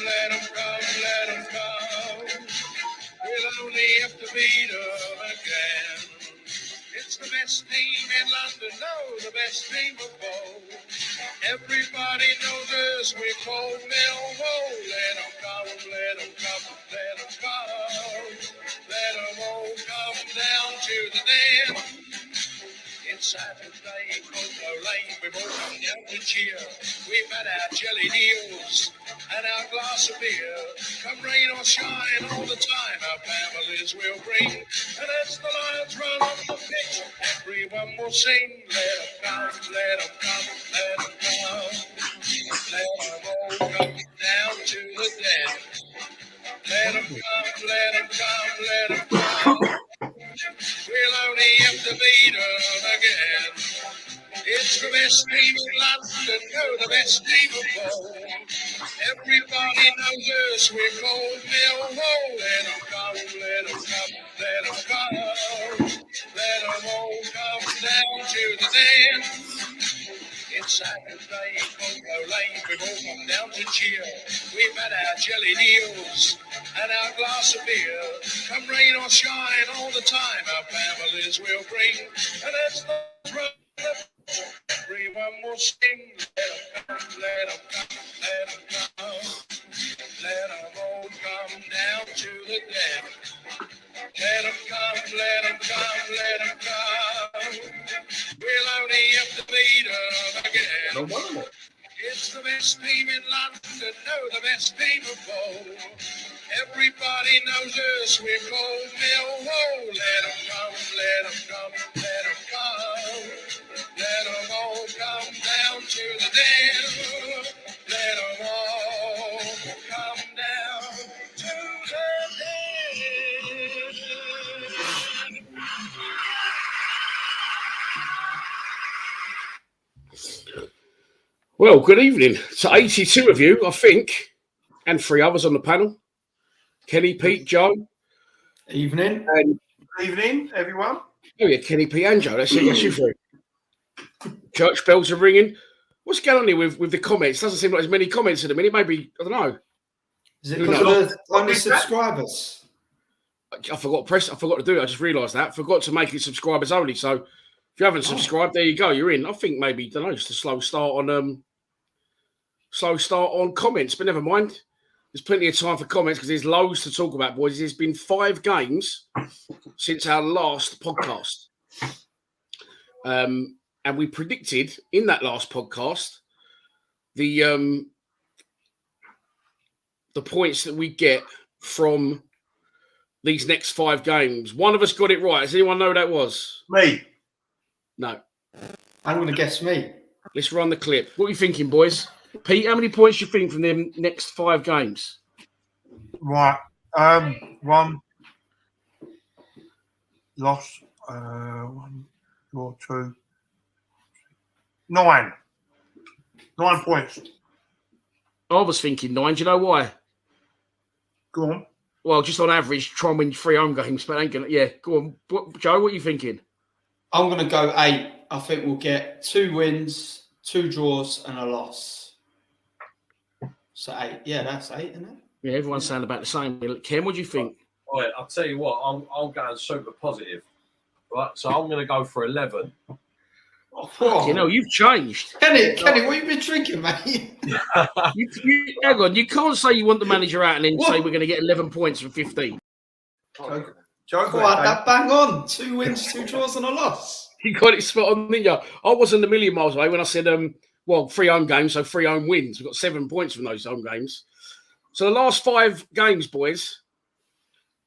let them come, let them come. We'll only have to beat them again. It's the best team in London, no, the best team of all. Everybody knows us, we're called Millwall. Let them come, let them come, let them come. Let them all come down to the den. It's Saturday, Coco Lane, we've all come down to cheer. We've had our jelly deals and our glass of beer. Come rain or shine, all the time our families will bring. And as the Lions run on the pitch, everyone will sing. Let them come, let them come, let them come. Let them all come down to the den. Let them come, let them come, let them come. We'll only have to beat them again. It's the best team in London, no, the best team of all. Everybody knows us, we're called Millwall. Let them come, let them come, let them come. Let them all come down to the den. It's Saturday, Coco Lane, we've all come down to cheer. We've had our jelly deals and our glass of beer. Come rain or shine, all the time our families will bring. And as the run, everyone will sing. Let them come, let them come, let them come. Let them all come down to the den. Let them come, let them come, let them come. We'll only have to beat them again. It's the best team in London, no, the best team of all. Everybody knows us, we're called Millwall. Let them come, let them come, let them come. Let them all come down to the den. Let them all come down to the den. Well, good evening to 82 of you, I think, and 3 others on the panel. Kenny, Pete, Joe. Evening. And, good evening, everyone. Oh, yeah, Kenny, Pete, and Joe. That's it. Yes, you 3. Church bells are ringing. What's going on here with the comments? Doesn't seem like there's many comments in a minute. Maybe, I don't know. Is it because of the only subscribers? I forgot to do it. I just realised that. Forgot to make it subscribers only. So if you haven't subscribed, there you go. You're in. I think maybe, I don't know, just a slow start on comments, but never mind. There's plenty of time for comments because there's loads to talk about, boys. There's been 5 games since our last podcast. And we predicted in that last podcast the points that we get from these next 5 games. One of us got it right. Does anyone know who that was? Me. No. I'm going to guess me. Let's run the clip. What are you thinking, boys? Pete, how many points do you think from them next 5 games? Right. 1 loss. 1, 2, 9. 9 points. I was thinking 9. Do you know why? Go on. Well, just on average, try and win 3 home games, but ain't gonna. Yeah, go on, Joe. What are you thinking? I'm going to go 8. I think we'll get 2 wins, 2 draws, and a loss. So 8. Yeah, that's 8, isn't it? Yeah, everyone's saying about the same. Ken, what do you think? Right, I'll tell you what. I'm going super positive. Right, so I'm going to go for 11. You know, you've changed. Kenny, what have you been drinking, mate? Hang on, you can't say you want the manager out and then say we're going to get 11 points from 15. Joe, that bang on. 2 wins, 2 draws, and a loss. You got it spot on, didn't you? I wasn't a million miles away when I said, 3 home games, so 3 home wins. We've got 7 points from those home games. So the last 5 games, boys,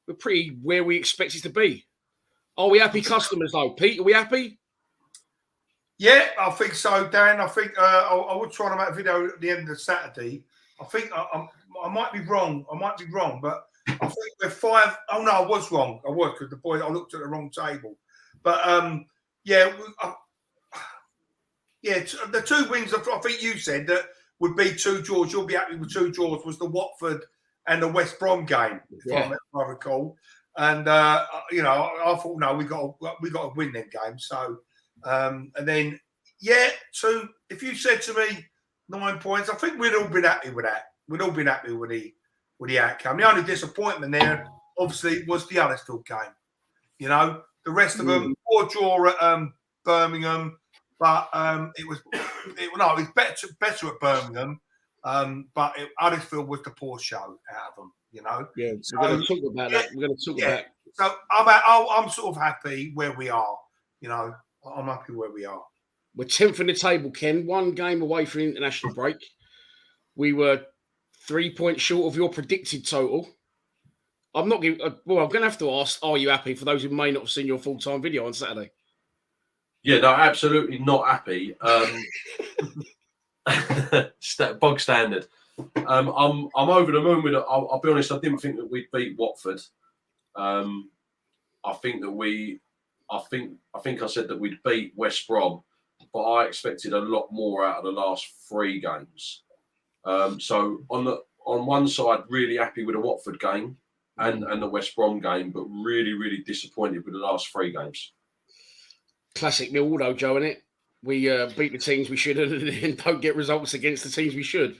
we're pretty where we expected to be. Are we happy customers, though? Pete, are we happy? Yeah, I think so, Dan. I think I will try to make a video at the end of Saturday. I think I might be wrong. But I think we're 5. Oh, no, I was wrong. I was, because the boy, I looked at the wrong table. But, the 2 wins, I think you said that would be 2 draws. You'll be happy with 2 draws, was the Watford and the West Brom game, if I recall. And, I thought, no, we got to win them games. So, and then, 2, if you said to me 9 points, I think we'd all been happy with that. we'd all been happy with the outcome. The only disappointment there, obviously, was the Huddersfield game. You know, the rest of them, poor draw at Birmingham, but it was better at Birmingham. But Huddersfield was the poor show out of them. You know. Yeah, we're going to talk about that. We're going to talk about. So I'm sort of happy where we are. You know, I'm happy where we are. We're 10th in the table, Ken. 1 game away from the international break. We were 3 points short of your predicted total. I'm not giving. Well, I'm going to have to ask: are you happy? For those who may not have seen your full-time video on Saturday. Yeah, no, absolutely not happy. Bog standard. I'm over the moon with it. I'll be honest. I didn't think that we'd beat Watford. I think I said that we'd beat West Brom, but I expected a lot more out of the last 3 games. So on one side, really happy with the Watford game and the West Brom game, but really, really disappointed with the last 3 games. Classic Millwall, Joe, innit? We beat the teams we should and don't get results against the teams we should.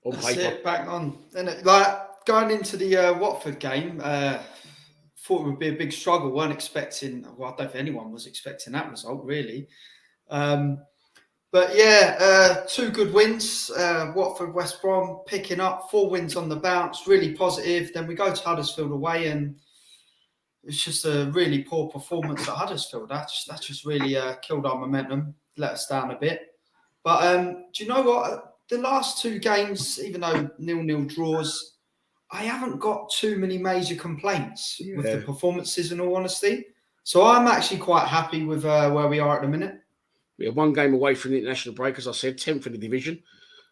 On That's paper. it, back on. And like going into the Watford game, thought it would be a big struggle. Weren't expecting. Well, I don't think anyone was expecting that result, really. But yeah, 2 good wins. Watford, West Brom picking up 4 wins on the bounce, really positive. Then we go to Huddersfield away, and it's just a really poor performance at Huddersfield. That just really killed our momentum, let us down a bit. But do you know what? The last 2 games, even though 0-0 draws, I haven't got too many major complaints with the performances, in all honesty. So I'm actually quite happy with where we are at the minute. We are 1 game away from the international break, as I said, 10th in the division.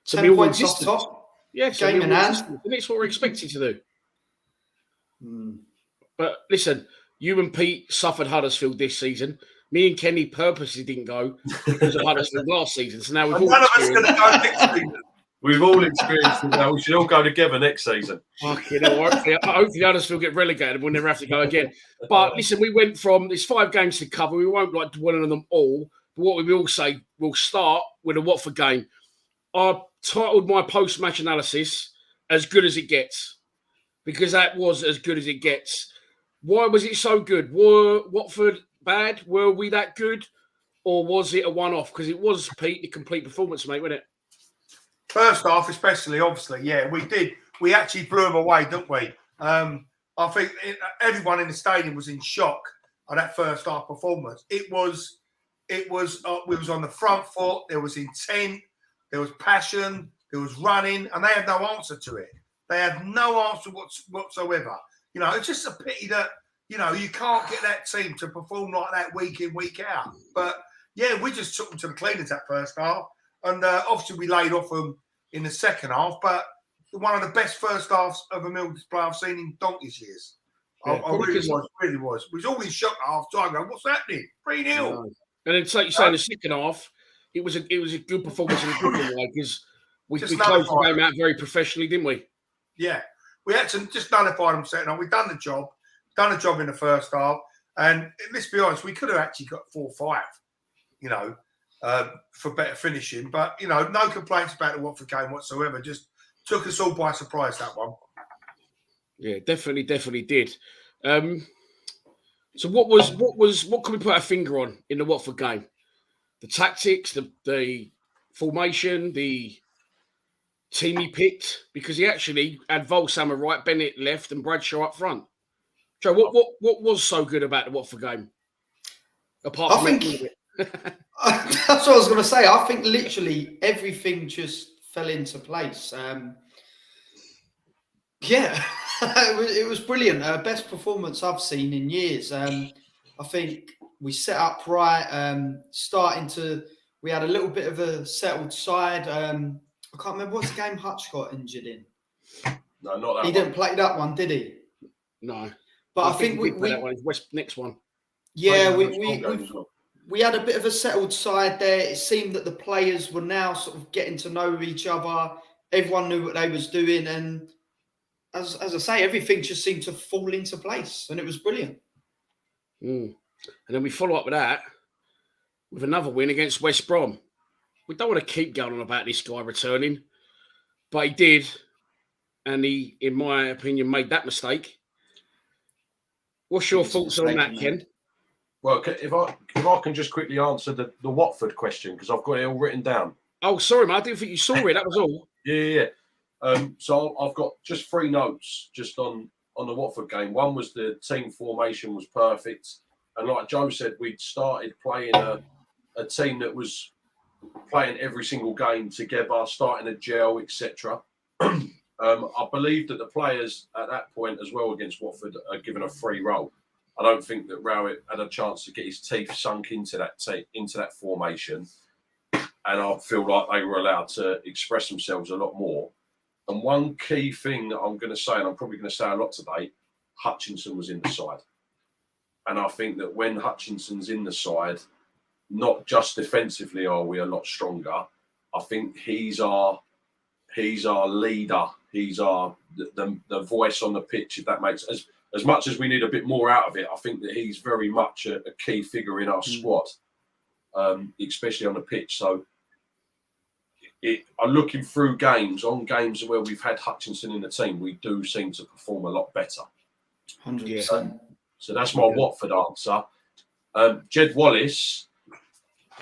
So 10 points off top. Yeah, so game in hand. And it's what we're expected to do. But listen, you and Pete suffered Huddersfield this season. Me and Kenny purposely didn't go because of Huddersfield last season. So now we've none of us going to go next season. We've all experienced it now. We should all go together next season. Hopefully Huddersfield get relegated and we'll never have to go again. But listen, we went from, there's 5 games to cover. We won't like dwell on them all. But what we will say, we'll start with the Watford game. I titled my post-match analysis, As Good As It Gets, because that was as good as it gets. Why was it so good? Were Watford bad? Were we that good? Or was it a one-off? Because it was, Pete, the complete performance, mate, wasn't it? First half, especially, obviously, yeah, we did. We actually blew them away, didn't we? I think everyone in the stadium was in shock at that first half performance. We was on the front foot. There was intent. There was passion. There was running, and they had no answer to it. They had no answer whatsoever. You know, it's just a pity that, you know, you can't get that team to perform like that week in, week out. But yeah, we just took them to the cleaners that first half, and obviously we laid off them in the second half. But one of the best first halves of a Mill display I've seen in donkey's years. Yeah, I really was. We was all in shock at half time. Going, what's happening? 3-0. And then, like you say, in the second half, it was a good performance in a good way because we closed the game out very professionally, didn't we? Yeah, we had to just nullify them second half. We've done the job in the first half, and let's be honest, we could have actually got 4-5, you know, for better finishing. But you know, no complaints about the Watford game whatsoever. Just took us all by surprise, that one. Yeah, definitely did. So what can we put our finger on in the Watford game? The tactics, the formation, the team he picked, because he actually had Volsammer right, Bennett left, and Bradshaw up front. Joe, what was so good about the Watford game? Apart from that's what I was going to say. I think literally everything just fell into place. Yeah, it was brilliant. Best performance I've seen in years. I think we set up right, we had a little bit of a settled side. I can't remember what's the game Hutch got injured in. No, not that He didn't play that one, did he? No. But I think we that one. Next one. Yeah, we had a bit of a settled side there. It seemed that the players were now sort of getting to know each other. Everyone knew what they was doing, and as I say, everything just seemed to fall into place, and it was brilliant. And then we follow up with that with another win against West Brom. We don't want to keep going on about this guy returning, but he did. and he, in my opinion, made that mistake. What's your thoughts on that, Ken? Well, if I can just quickly answer the Watford question, because I've got it all written down. Oh, sorry, mate. I didn't think you saw it. That was all. Yeah. So I've got just 3 notes just on the Watford game. One was the team formation was perfect. And like Joe said, we'd started playing a team that was playing every single game together, starting a gel, etc. I believe that the players at that point as well against Watford are given a free role. I don't think that Rowett had a chance to get his teeth sunk into that formation. And I feel like they were allowed to express themselves a lot more. And one key thing that I'm going to say, and I'm probably going to say a lot today, Hutchinson was in the side. And I think that when Hutchinson's in the side, not just defensively are we a lot stronger. I think he's our leader. He's the voice on the pitch, if that makes sense. As much as we need a bit more out of it, I think that he's very much a key figure in our squad, especially on the pitch. So I'm looking through games where we've had Hutchinson in the team, we do seem to perform a lot better. 100%. So that's my Watford answer. Jed Wallace,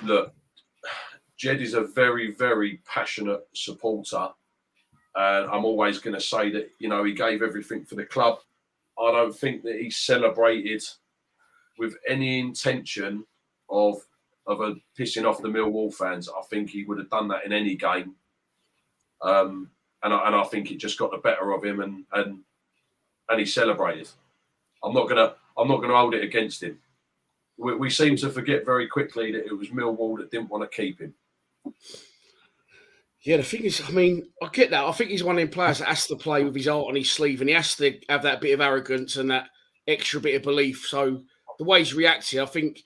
look, Jed is a very, very passionate supporter. And I'm always going to say that, he gave everything for the club. I don't think that he celebrated with any intention of pissing off the Millwall fans. I think he would have done that in any game. And I think it just got the better of him and he celebrated. I'm not gonna hold it against him. We seem to forget very quickly that it was Millwall that didn't want to keep him. Yeah, the thing is, I get that. I think he's one of them players that has to play with his heart on his sleeve, and he has to have that bit of arrogance and that extra bit of belief. So the way he's reacted, I think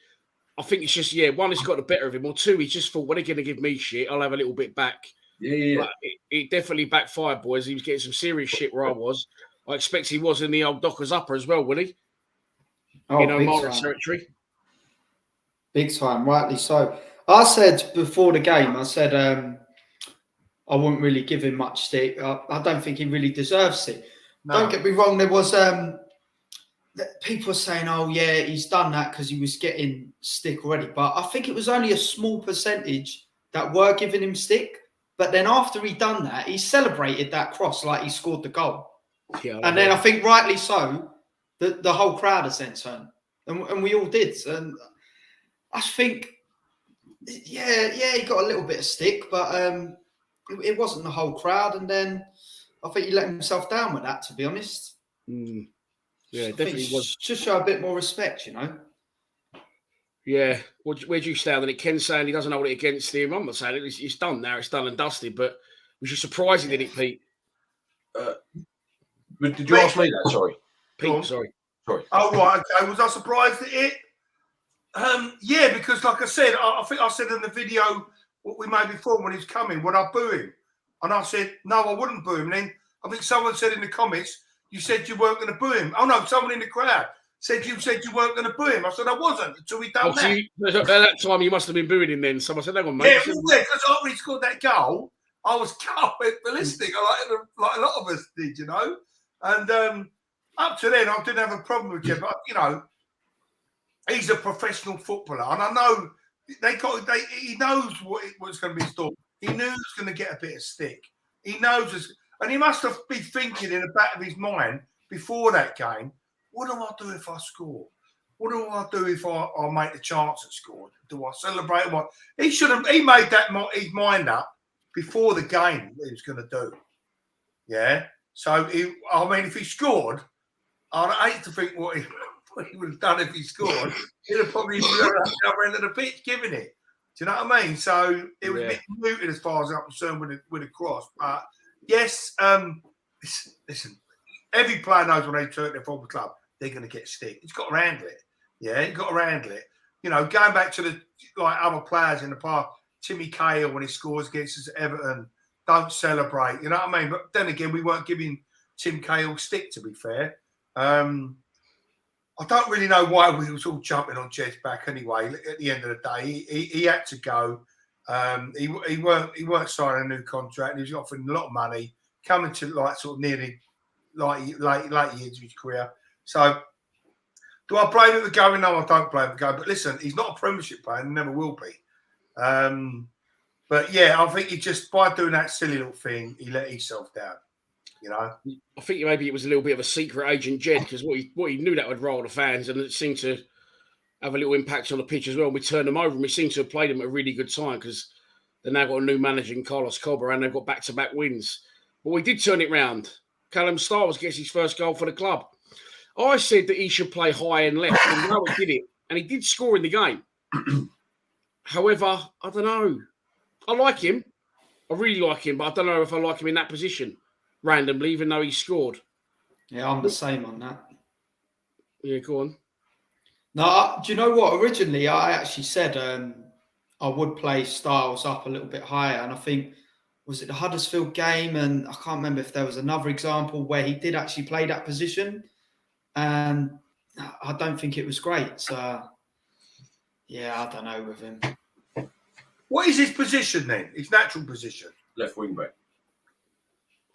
it's just, one, it's got the better of him, or two, he's just thought, well, they're going to give me shit, I'll have a little bit back. Yeah. But it definitely backfired, boys. He was getting some serious shit where I was. I expect he was in the old Dockers upper as well, would he? Oh, Mara territory. Big time, rightly so. I said before the game, I wouldn't really give him much stick. I don't think he really deserves it. No. Don't get me wrong. There was people saying, "Oh yeah, he's done that because he was getting stick already." But I think it was only a small percentage that were giving him stick. But then after he done that, he celebrated that cross like he scored the goal. Yeah, and then I think rightly so, the whole crowd has then turned, and we all did. And I think, he got a little bit of stick, but it wasn't the whole crowd, and then I think he let himself down with that, to be honest. Yeah, definitely was. Just show a bit more respect, Yeah. Where do you stand on it? Ken's saying he doesn't hold it against him. I'm not saying it. It's done now. It's done and dusted, but was you surprised he did it, Pete? Did you ask me that? Sorry. Pete, sorry. Oh, right. Okay. Was I surprised at it? Yeah, because like I said, I think I said in the video what we made before when he was coming, would I boo him? And I said, no, I wouldn't boo him. And then I think someone said in the comments, you said you weren't going to boo him. Oh, no, someone in the crowd said you weren't going to boo him. I said, I wasn't until we done that. At that time, you must have been booing him then. Someone said, hang on, mate. Yeah, because after he scored that goal, I was ballistic, like a lot of us did, And up to then, I didn't have a problem with him. But, he's a professional footballer. And I know he knows what's going to be installed. He knew he was going to get a bit of stick. He knows this. And he must have been thinking in the back of his mind before that game, what do I do if I score? What do I do if I make the chance at scoring? Do I celebrate? He made his mind up before the game what he was going to do. Yeah. So, if he scored, I'd hate to think what he would have done if he scored. He'd have probably been at the other end of the pitch giving it. Do you know what I mean? So it was a bit muted as far as I'm concerned with a cross. But yes, listen, every player knows when they turn their football club, they're going to get stick. He's got to handle it. Yeah, you've got to handle it. Going back to the other players in the past, Timmy Cahill when he scores against us at Everton, don't celebrate. You know what I mean? But then again, we weren't giving Tim Cahill stick, to be fair. I don't really know why we was all jumping on Jed's back anyway. At the end of the day, he had to go. He weren't signing a new contract. He was offering a lot of money. coming to like sort of nearly like late years of his career. So do I blame him for going? No, I don't blame him for going. But listen, he's not a Premiership player and never will be. But yeah, I think he just, by doing that silly little thing, he let himself down. You know, I think maybe it was a little bit of a secret agent, Jed, because what he knew that would rile the fans, and it seemed to have a little impact on the pitch as well. And we turned them over, and we seem to have played them at a really good time because they've now got a new manager in Carlos Cobra, and they've got back-to-back wins. But we did turn it round. Calum Styles gets his first goal for the club. I said that he should play high and left, and now he did it, and he did score in the game. However, I don't know. I like him. I really like him, but I don't know if I like him in that position randomly, even though he scored. Yeah, I'm the same on that. Yeah, go on. No, do you know what? Originally, I actually said I would play Styles up a little bit higher, and I think, was it the Huddersfield game? And I can't remember if there was another example where he did actually play that position, and I don't think it was great. So, yeah, I don't know with him. what is his position then? His natural position? Left wing back.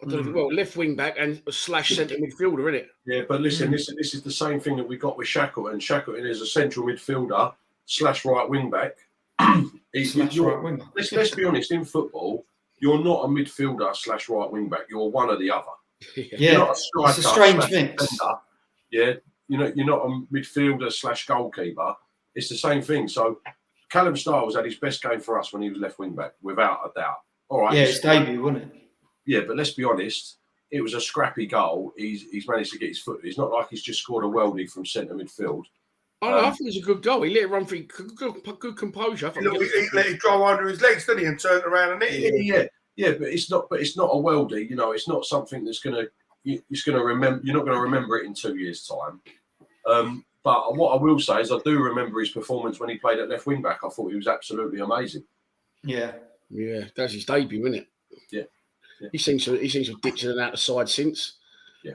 I don't know, well, left wing back and / centre midfielder, isn't it? Yeah, but listen, this is the same thing that we got with Shackleton. Shackleton is a central midfielder / right wing back. Right winger. Let's be honest, in football, you're not a midfielder / right wing back. You're one or the other. Yeah, You're not a striker it's a strange / mix. defender. Yeah, you're not a midfielder / goalkeeper. It's the same thing. So Calum Styles had his best game for us when he was left wing back, without a doubt. All right. Yeah, his debut, wasn't it? Yeah, but let's be honest, it was a scrappy goal. He's managed to get his foot. It's not like he's just scored a worldie from centre midfield. I think it was a good goal. He let it run for good composure. He let it go under his legs, didn't he, and turned around and hit it. Yeah, but it's not. But it's not a worldie. You know, it's not something that's it's gonna remember. You're not going to remember it in 2 years' time. But what I will say is, I do remember his performance when he played at left wing back. I thought he was absolutely amazing. Yeah, that's his debut, isn't it? Yeah. He seems to have dipped in and out the side since. Yeah.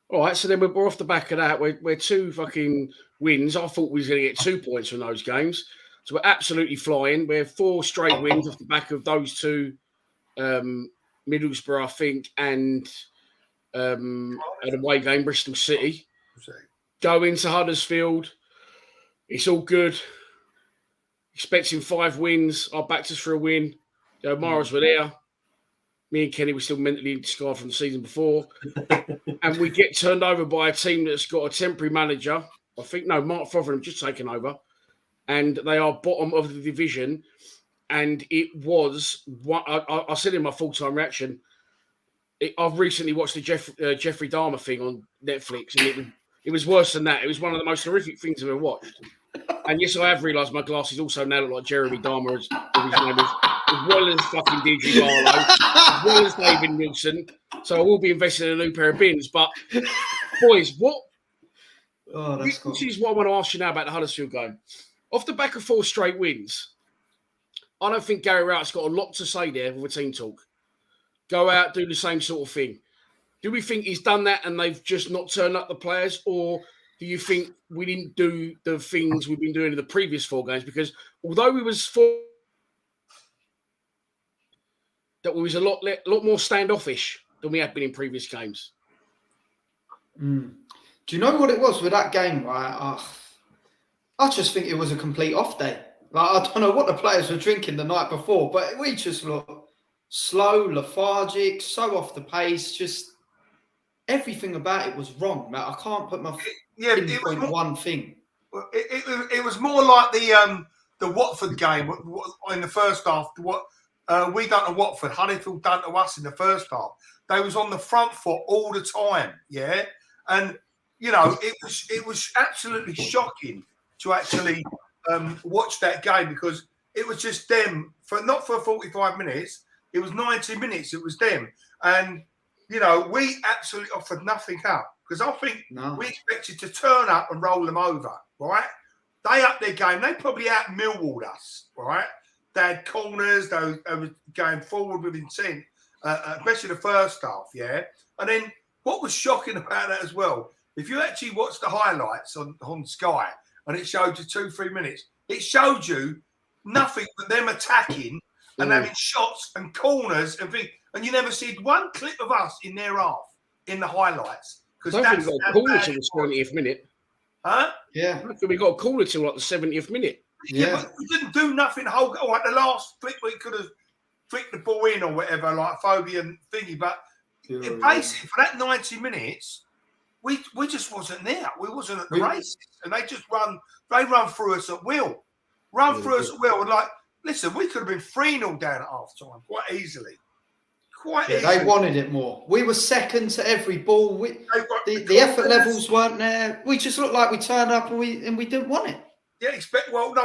All right, so then we're off the back of that. We're 2 fucking wins. I thought we was going to get 2 points from those games. So we're absolutely flying. We're 4 straight wins off the back of those 2, Middlesbrough, I think, and an away game, Bristol City. Go into Huddersfield. It's all good. Expecting 5 wins. I backed us for a win. Morals were there. Me and Kenny were still mentally scarred from the season before. And we get turned over by a team that's got a temporary manager. I think, no, Mark Fotheringham just taken over. And they are bottom of the division. And it was, I said in my full-time reaction, I've recently watched the Jeffrey Dahmer thing on Netflix, and it was worse than that. It was one of the most horrific things I've ever watched. And yes, I have realised my glasses also now look like Jeremy Dahmer, as his name is, as well as fucking Deidre Barlow, as well as David Nielsen. So I will be investing in a new pair of bins. But, boys, this is what I want to ask you now about the Huddersfield game. Off the back of 4 straight wins, I don't think Gary Rowett's got a lot to say there with a team talk. Go out, do the same sort of thing. Do we think he's done that and they've just not turned up the players, or do you think we didn't do the things we've been doing in the previous 4 games? Because although we was that we was a lot more standoffish than we had been in previous games. Do you know what it was with that game? Right, I just think it was a complete off day. Like, I don't know what the players were drinking the night before, but we just looked slow, lethargic, so off the pace. Just everything about it was wrong. Like, I can't put my pinpoint on one thing. It was more like the Watford game in the first half. What we done to Watford, Huddersfield done to us in the first half. They was on the front foot all the time, yeah. And you know, it was absolutely shocking to actually watch that game, because it was just them not for 45 minutes. It was 90 minutes. It was them, and you know, we absolutely offered nothing up, because I think we expected to turn up and roll them over. Right? They upped their game. They probably out Millwalled us. Right? They had corners. They were going forward with intent, especially the first half. Yeah, and then what was shocking about that as well, if you actually watch the highlights on Sky and it showed you 2-3 minutes, it showed you nothing but them attacking and having shots and corners and things. and you never see one clip of us in their half in the highlights. I don't think we got a call until the 70th minute. Huh? Yeah. I think we got a call until like the 70th minute. Yeah, but we didn't do nothing. Like the last flick, we could have flicked the ball in or whatever, like Phobia and thingy. But basically, for that 90 minutes, we just wasn't there. We wasn't at the races, and they run through us at will. Through us at will. And like, listen, we could have been 3-0 down at half time quite easily. They wanted it more. We were second to every ball. The effort levels weren't there. We just looked like we turned up and we didn't want it. Yeah,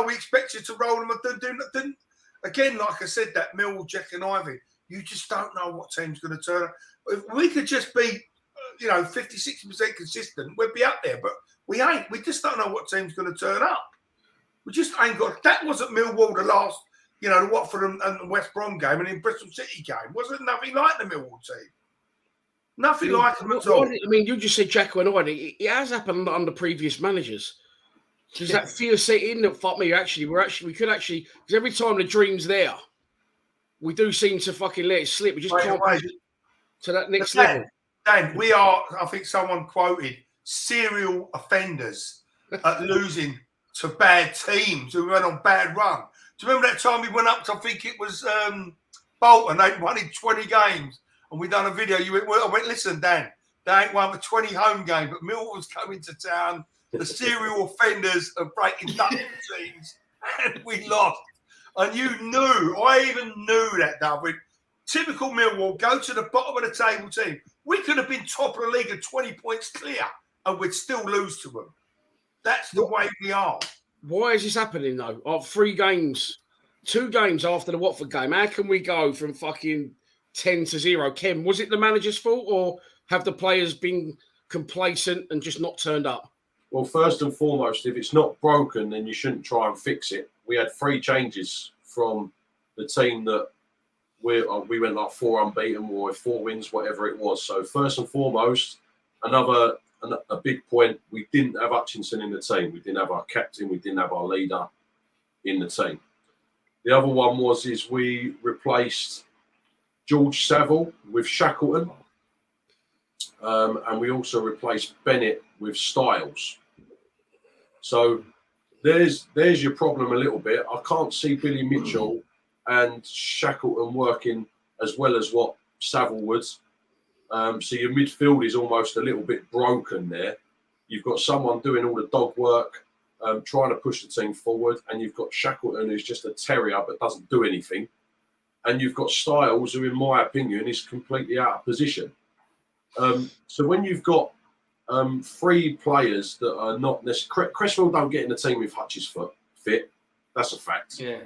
we expected to roll them and didn't. Again, like I said, that Millwall, Jack and Ivy, you just don't know what team's going to turn up. If we could just be, 50-60% consistent, we'd be up there. But we ain't. We just don't know what team's going to turn up. We just ain't got. That wasn't Millwall the last, the Watford and the West Brom game and in Bristol City game. Wasn't nothing like the Millwall team. Nothing like them at all. I mean, you just said Jack and Ivy. It has happened under previous managers. Does that fear set in that fuck me? We could actually, because every time the dream's there, we do seem to fucking let it slip. We just can't push it to that next level. Dan, we are, I think someone quoted, serial offenders at losing to bad teams who went on bad run. Do you remember that time we went up to, I think it was Bolton, they won in 20 games, and we done a video. I went, listen, Dan, they ain't won for 20 home games, but Millwall was coming to town. The serial offenders of breaking Dutch teams, and we lost. And you knew, I even knew that, David. Typical Millwall, go to the bottom of the table team. We could have been top of the league at 20 points clear, and we'd still lose to them. That's the way we are. Why is this happening, though? 3 games, 2 games after the Watford game, how can we go from fucking 10-0? Ken, was it the manager's fault, or have the players been complacent and just not turned up? Well, first and foremost, if it's not broken, then you shouldn't try and fix it. We had 3 changes from the team that we went like 4 unbeaten or 4 wins, whatever it was. So first and foremost, a big point, we didn't have Hutchinson in the team. We didn't have our captain. We didn't have our leader in the team. The other one is we replaced George Saville with Shackleton. And we also replaced Bennett with Styles. So there's your problem a little bit. I can't see Billy Mitchell and Shackleton working as well as what Saville would. So your midfield is almost a little bit broken there. You've got someone doing all the dog work, trying to push the team forward, and you've got Shackleton, who's just a terrier but doesn't do anything. And you've got Styles, who, in my opinion, is completely out of position. So when you've got 3 players that are not necessarily... Cresswell don't get in the team if Hutch is fit. That's a fact. Yeah.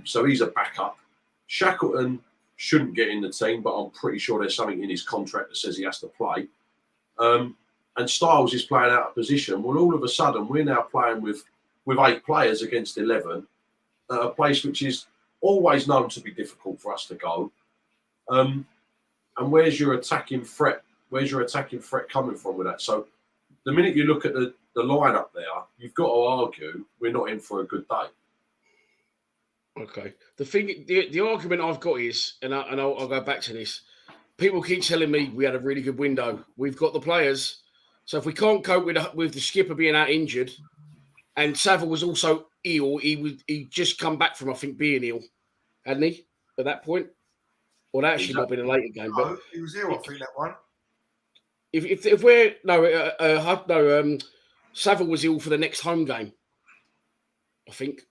So he's a backup. Shackleton shouldn't get in the team, but I'm pretty sure there's something in his contract that says he has to play. And Styles is playing out of position. Well, all of a sudden, we're now playing with 8 players against 11 at a place which is always known to be difficult for us to go. And where's your attacking threat? Where's your attacking threat coming from with that? So the minute you look at the lineup there, you've got to argue we're not in for a good day. Okay. The argument I've got is, and I'll go back to this. People keep telling me we had a really good window. We've got the players. So if we can't cope with the skipper being out injured, and Saville was also ill, he just come back from, I think, being ill, hadn't he, at that point? Well, that actually might have been a later game. No, he was ill, I think, that one. If we're Saville was ill for the next home game, I think.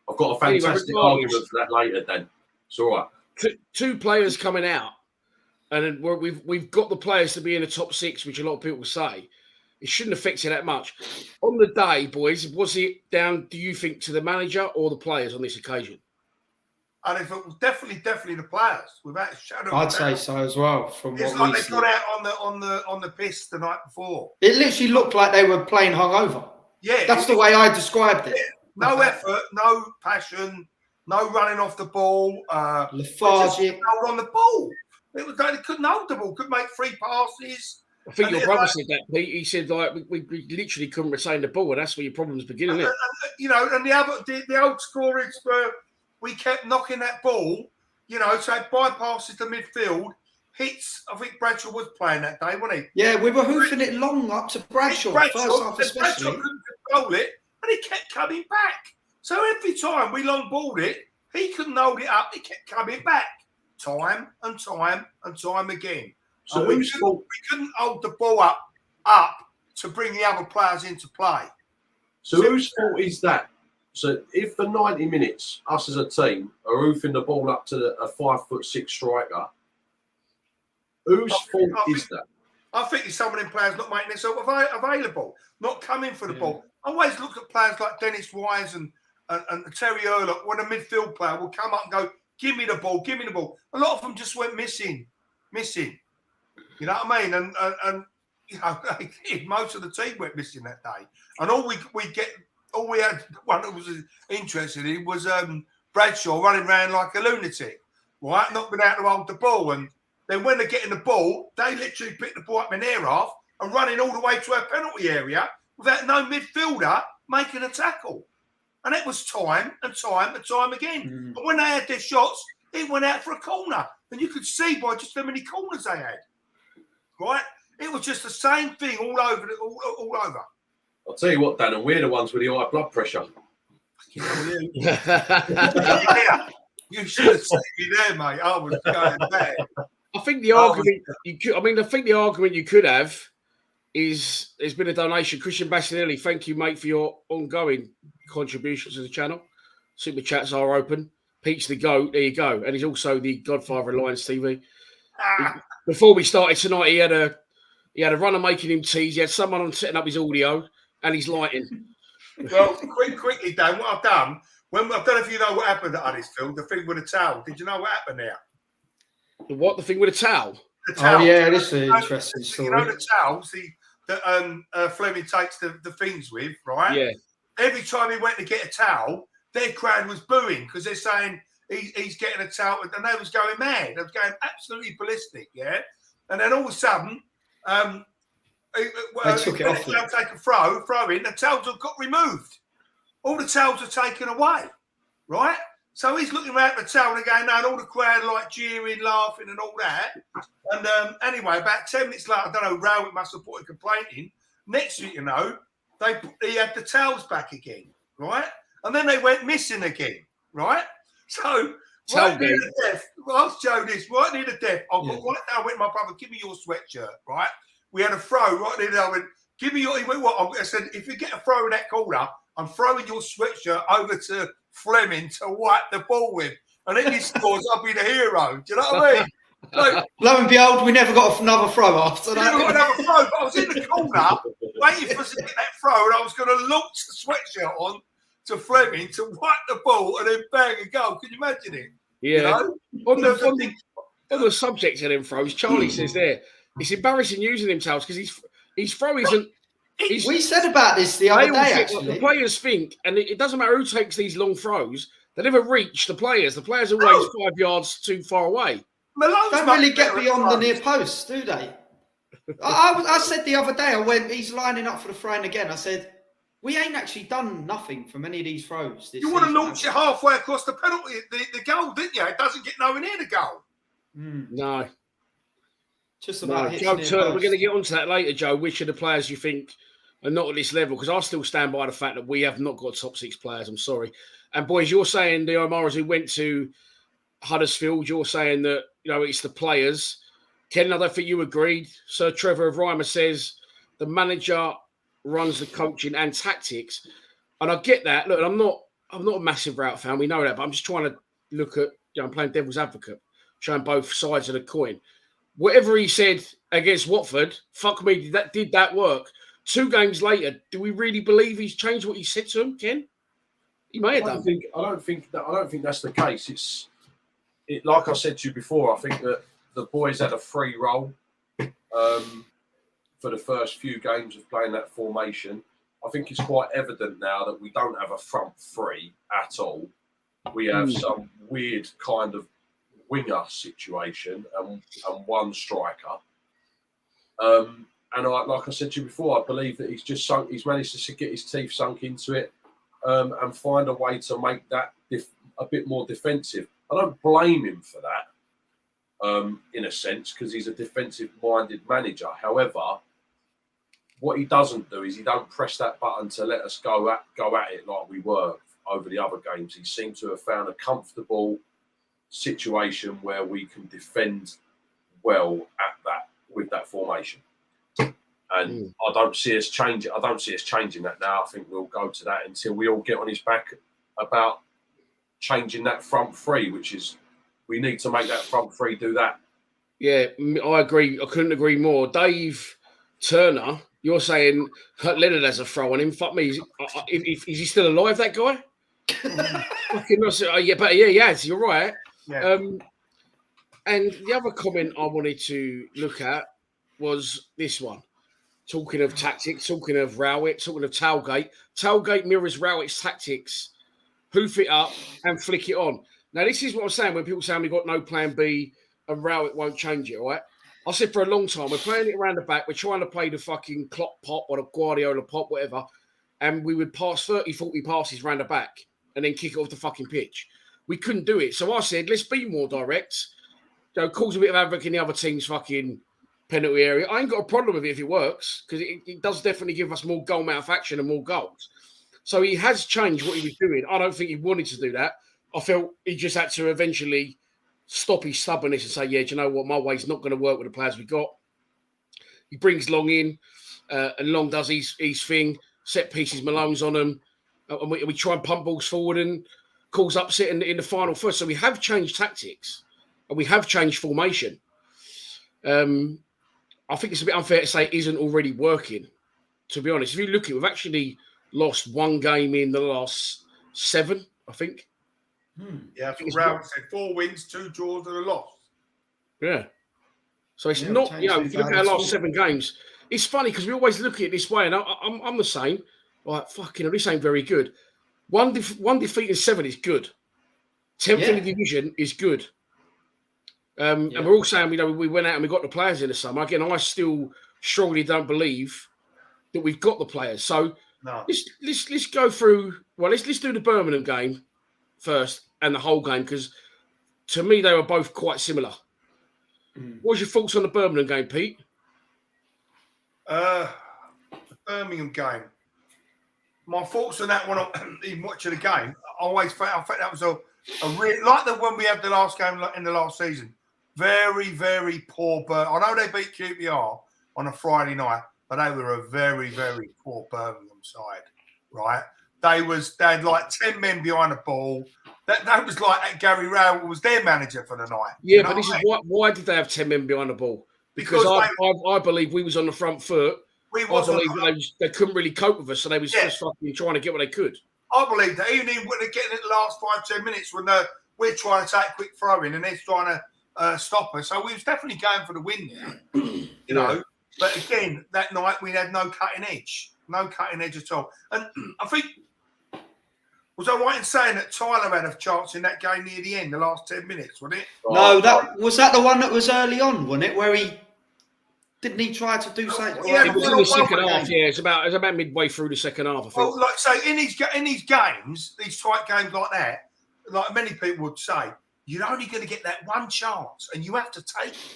I've got a fantastic argument for that later. Then it's all right. 2 players coming out, and we've got the players to be in the top 6, which a lot of people say. It shouldn't affect you that much. On the day, boys, was it down, do you think, to the manager or the players on this occasion? And if it was definitely the players, without a shadow. I'd say so as well. It's like they got out on the piss the night before. It literally looked like they were playing hungover. Yeah, that's the way I described it. Yeah. No effort, no passion, no running off the ball. Lethargic. Hold on the ball. They couldn't hold the ball. Couldn't make 3 passes. I think your brother said that, Pete. He said we literally couldn't retain the ball, and that's where your problems begin, isn't it? And the old scorings were we kept knocking that ball so it bypasses the midfield, hits. I think Bradshaw was playing that day, wasn't he? Yeah, we were hoofing it long up to Bradshaw, first half especially. Bradshaw couldn't control it, and he kept coming back. So every time we long balled it, he couldn't hold it up. He kept coming back, time and time and time again. So we couldn't hold the ball up to bring the other players into play. So whose fault is that? So if for 90 minutes, us as a team are hoofing the ball up to a 5'6" striker, whose fault is that? I think it's some of them players not making themselves available, not coming for the ball. I always look at players like Dennis Wise and Terry Earlock, when a midfield player will come up and go, give me the ball, give me the ball. A lot of them just went missing. You know what I mean? And most of the team went missing that day. And all we had, one that was interested in was Bradshaw running around like a lunatic, right? Not being able to hold the ball. And then when they're getting the ball, they literally pick the ball up in their half and running all the way to our penalty area without no midfielder making a tackle. And it was time and time and time again. And when they had their shots, it went out for a corner. And you could see by just how many corners they had. Right? It was just the same thing all over. I'll tell you what, Dan, and we're the ones with the high blood pressure. You should have seen me there, mate. I was going bad. I think the argument you could have is there's been a donation. Christian Bassinelli, thank you, mate, for your ongoing contributions to the channel. Super chats are open. Pete's the GOAT. There you go. And he's also the godfather of Lions TV. Before we started tonight, he had a runner making him teas. He had someone on setting up his audio and his lighting. Well, quickly, Dan, what I've done, I don't know if you know what happened at Huddersfield, the thing with the towel. Did you know what happened there? The thing with the towel? The towel. Oh, yeah, this is an interesting story. You know the towels that Fleming takes the things with, right? Yeah. Every time he went to get a towel, their crowd was booing because they're saying he's getting a towel, and they was going mad. They was going absolutely ballistic, yeah? And then all of a sudden, they took it off. Take a throw in, the towels have got removed. All the towels are taken away, right? So he's looking around at the towel and going, and all the crowd like jeering, laughing and all that. And anyway, about 10 minutes later, I don't know, Rowett must have put a complaint in. Next thing you know, he had the towels back again, right? And then they went missing again, right? So right near the death, I'll show this, right near the death, I went to my brother, give me your sweatshirt, right? We had a throw right near there. I went, give me your, he went, what? I said, if you get a throw in that corner, I'm throwing your sweatshirt over to Fleming to wipe the ball with. And if he scores, I'll be the hero. Do you know what I mean? So, lo and behold, we never got another throw after that. Never got another throw, but I was in the corner waiting for us to get that throw, and I was going to launch the sweatshirt on to Fleming to wipe the ball and then bang a goal. Can you imagine it? Yeah. You know? On the subject of them throws, Charlie says there, it's embarrassing using them towels because his throw isn't. We said about this the other day, actually. The players think, and it doesn't matter who takes these long throws, they never reach the players. The players are always 5 yards too far away. Malone's don't really get beyond the near post, do they? I said the other day, I went, he's lining up for the throw-in again. I said, we ain't actually done nothing from any of these throws. You want to launch it halfway across the penalty, the goal, didn't you? It doesn't get nowhere near the goal. No. Just about Joe Turner, we're going to get onto that later, Joe. Which of the players you think are not at this level? Because I still stand by the fact that we have not got top 6 players. I'm sorry. And boys, you're saying the O'Maras who went to Huddersfield, you're saying that, it's the players. Ken, I don't think you agreed. Sir Trevor of Reimer says the manager runs the coaching and tactics. And I get that. Look, I'm not a massive Rout fan. We know that. But I'm just trying to look at, I'm playing devil's advocate, showing both sides of the coin. Whatever he said against Watford, fuck me, did that work? 2 games later, do we really believe he's changed what he said to him, Ken? He may have done. I don't think that's the case. Like I said to you before, I think that the boys had a free roll for the first few games of playing that formation. I think it's quite evident now that we don't have a front 3 at all. We have some weird kind of winger situation and one striker. And like I said to you before, I believe that he's managed to get his teeth sunk into it and find a way to make that a bit more defensive. I don't blame him for that, in a sense, because he's a defensive-minded manager. However, what he doesn't do is he don't press that button to let us go at it like we were over the other games. He seemed to have found a comfortable situation where we can defend well at that with that formation. And I don't see us changing. I don't see us changing that now. I think we'll go to that until we all get on his back about changing that front three, which is we need to make that front three do that. Yeah, I agree. I couldn't agree more. Dave Turner, you're saying Leonard has a throw on him. Fuck me. Is he still alive, that guy? He has. You're right. Yeah. And the other comment I wanted to look at was this one. Talking of tactics, talking of Rowett, talking of tailgate. Tailgate mirrors Rowett's tactics. Hoof it up and flick it on. Now, this is what I'm saying when people say we've got no plan B and Rowett won't change it, all right? I said for a long time, we're playing it around the back. We're trying to play the fucking Klopp pop or the Guardiola pop, whatever. And we would pass 30, 40 passes around the back and then kick it off the fucking pitch. We couldn't do it. So I said, let's be more direct. Cause a bit of havoc in the other team's fucking penalty area. I ain't got a problem with it if it works because it does definitely give us more goal mouth action and more goals. So he has changed what he was doing. I don't think he wanted to do that. I felt he just had to eventually stop his stubbornness and say, yeah, do you know what? My way's not going to work with the players we got. He brings Long in and Long does his thing, set pieces, Malone's on them. And we try and pump balls forward and cause upset in the final first. So we have changed tactics and we have changed formation. I think it's a bit unfair to say it isn't already working, to be honest. If you look at it, we've actually lost one game in the last 7, I think. Yeah, that's what Rowett said. 4 wins, 2 draws, and a loss. Yeah. So it's not, if you look at our last 7 games, it's funny because we always look at it this way, and I'm the same. Like, fucking, this ain't very good. One defeat in 7 is good. 10th in the division is good. And we're all saying, we went out and we got the players in the summer. Again, I still strongly don't believe that we've got the players. So let's go through. Well, let's do the Birmingham game first and the whole game because to me they were both quite similar. What's your thoughts on the Birmingham game, Pete? The Birmingham game. My thoughts on that one, even watching the game, I always felt that was a real, like the one we had the last game in the last season. Very, very poor. I know they beat QPR on a Friday night, but they were a very, very poor Birmingham side, right? They had like 10 men behind the ball. That was like Gary Rowell was their manager for the night. Yeah, but this is why did they have 10 men behind the ball? Because I believe we was on the front foot. I believe they couldn't really cope with us, so they was just fucking trying to get what they could. I believe that even when they're getting it the last 5-10 minutes when we're trying to take a quick throw in and they're trying to stop us. So we was definitely going for the win there, you know. But again, that night we had no cutting edge at all. And I think, was I right in saying that Tyler had a chance in that game near the end, the last 10 minutes, wasn't it? No, was that the one that was early on, wasn't it? Where he didn't he try to do something? It was in the second half. Yeah, it's about midway through the second half. I think. Well, like so, in these games, these tight games like that, like many people would say, you're only going to get that one chance, and you have to take it.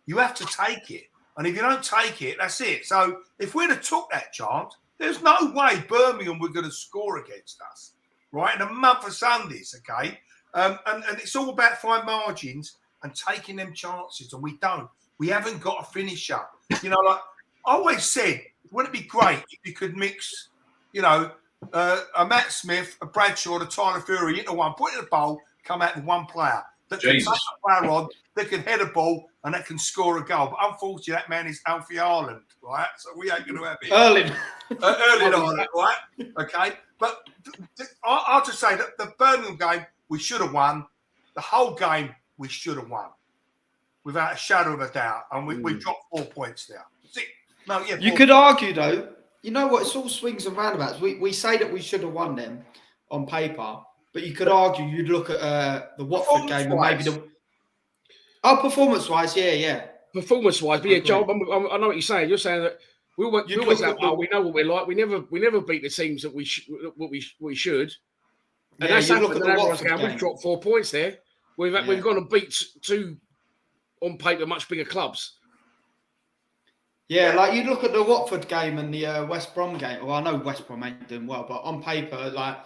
You have to take it, and if you don't take it, that's it. So if we'd have took that chance, there's no way Birmingham were going to score against us, right? In a month of Sundays, okay? And it's all about fine margins and taking them chances, and we don't. We haven't got a finisher. You know, like I always said, wouldn't it be great if you could mix, you know, a Matt Smith, a Bradshaw, a Tyler Fury into one, put it in a bowl, come out with one player that can touch a player on, that can head a ball, and that can score a goal. But unfortunately, that man is Alfie Haaland, right? So we ain't going to have it. Erling Haaland, right? Okay. But I'll just say that the Birmingham game, we should have won. The whole game, we should have won. Without a shadow of a doubt. And we dropped 4 points there. You could argue, though, you know what? It's all swings and roundabouts. We say that we should have won them on paper, but you could argue you'd look at the Watford game and maybe performance-wise, yeah. Performance-wise, but yeah, Joe, I know what you're saying. You're saying that we always have, we know what we're like. We never beat the teams that we should. And that's happened. We've dropped 4 points there. We've gone and beat two on paper much bigger clubs. Yeah, like you look at the Watford game and the West Brom game. Well, I know West Brom ain't doing well, but on paper, like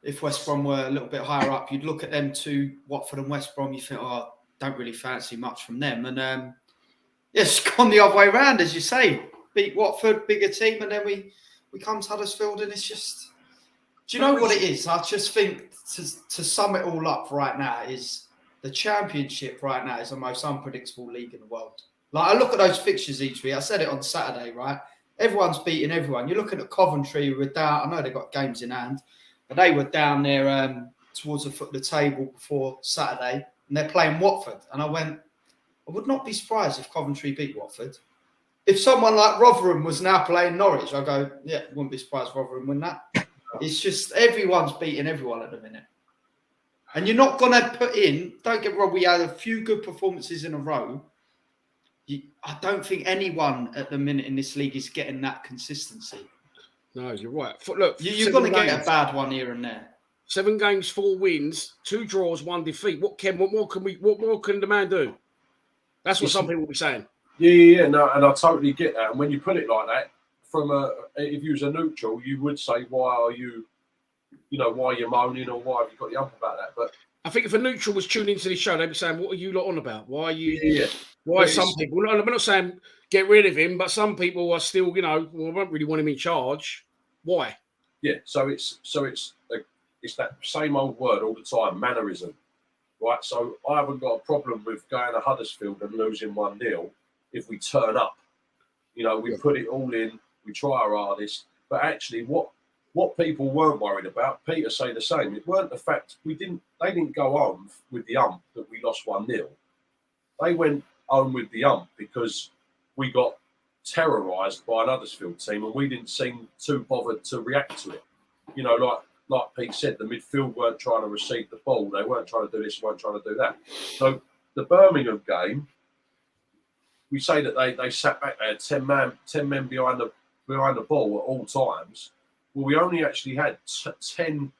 if West Brom were a little bit higher up, you'd look at them two, Watford and West Brom. You think, oh, don't really fancy much from them. And it's gone the other way around, as you say. Beat Watford, bigger team, and then we come to Huddersfield, and it's just. Do you know what it is? I just think to sum it all up right now is the Championship right now is the most unpredictable league in the world. Like, I look at those fixtures each week. I said it on Saturday, right? Everyone's beating everyone. You're looking at Coventry, who were down. I know they've got games in hand, but they were down there towards the foot of the table before Saturday, and they're playing Watford. And I went, I would not be surprised if Coventry beat Watford. If someone like Rotherham was now playing Norwich, I go, yeah, wouldn't be surprised if Rotherham win that. It's just everyone's beating everyone at the minute. And you're not going to put in, don't get me wrong, we had a few good performances in a row. I don't think anyone at the minute in this league is getting that consistency. No, you're right. Look, you're going to get a bad one here and there. 7 games, 4 wins, 2 draws, 1 defeat. What more can the man do? That's what some people will be saying. Yeah, no, and I totally get that. And when you put it like that, if you was a neutral, you would say, why are you moaning, or why have you got the ump about that? But I think if a neutral was tuning into the show, they'd be saying, what are you lot on about? Why are you? Yeah. Why some people? We're not saying get rid of him, but some people are still, I don't really want him in charge. Why? Yeah, so it's that same old word all the time, mannerism, right? So I haven't got a problem with going to Huddersfield and losing 1-0 if we turn up. We put it all in, we try our hardest, but actually what people weren't worried about, Peter say the same, it weren't the fact they didn't go home with the ump that we lost 1-0. They went home with the ump because we got terrorised by an Huddersfield team and we didn't seem too bothered to react to it. Like Pete said, the midfield weren't trying to receive the ball. They weren't trying to do this, weren't trying to do that. So the Birmingham game, we say that they sat back there, 10 men behind the ball at all times. Well, we only actually had 10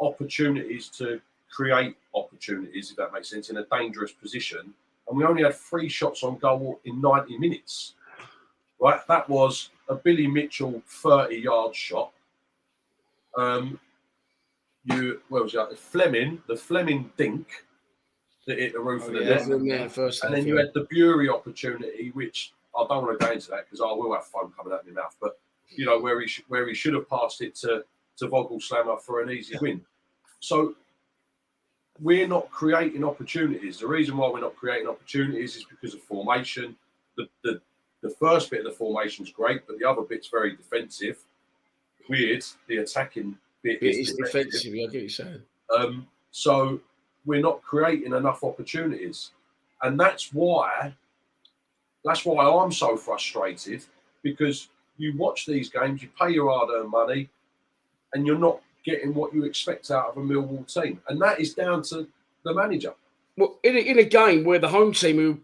opportunities to create opportunities, if that makes sense, in a dangerous position. And we only had 3 shots on goal in 90 minutes. Right? That was a Billy Mitchell 30-yard shot. Where was it? The Fleming dink that hit the roof of the net. And then you had the Bury opportunity, which I don't want to go into that because I will have foam coming out of my mouth. But where he should have passed it to Vogelslammer for an easy win. So we're not creating opportunities. The reason why we're not creating opportunities is because of formation. The first bit of the formation is great, but the other bit's very defensive. Weird. The attacking bit is defensive. I get what you're saying. So we're not creating enough opportunities, and that's why I'm so frustrated, because you watch these games, you pay your hard-earned money, and you're not getting what you expect out of a Millwall team, and that is down to the manager. Well, in a game where the home team, who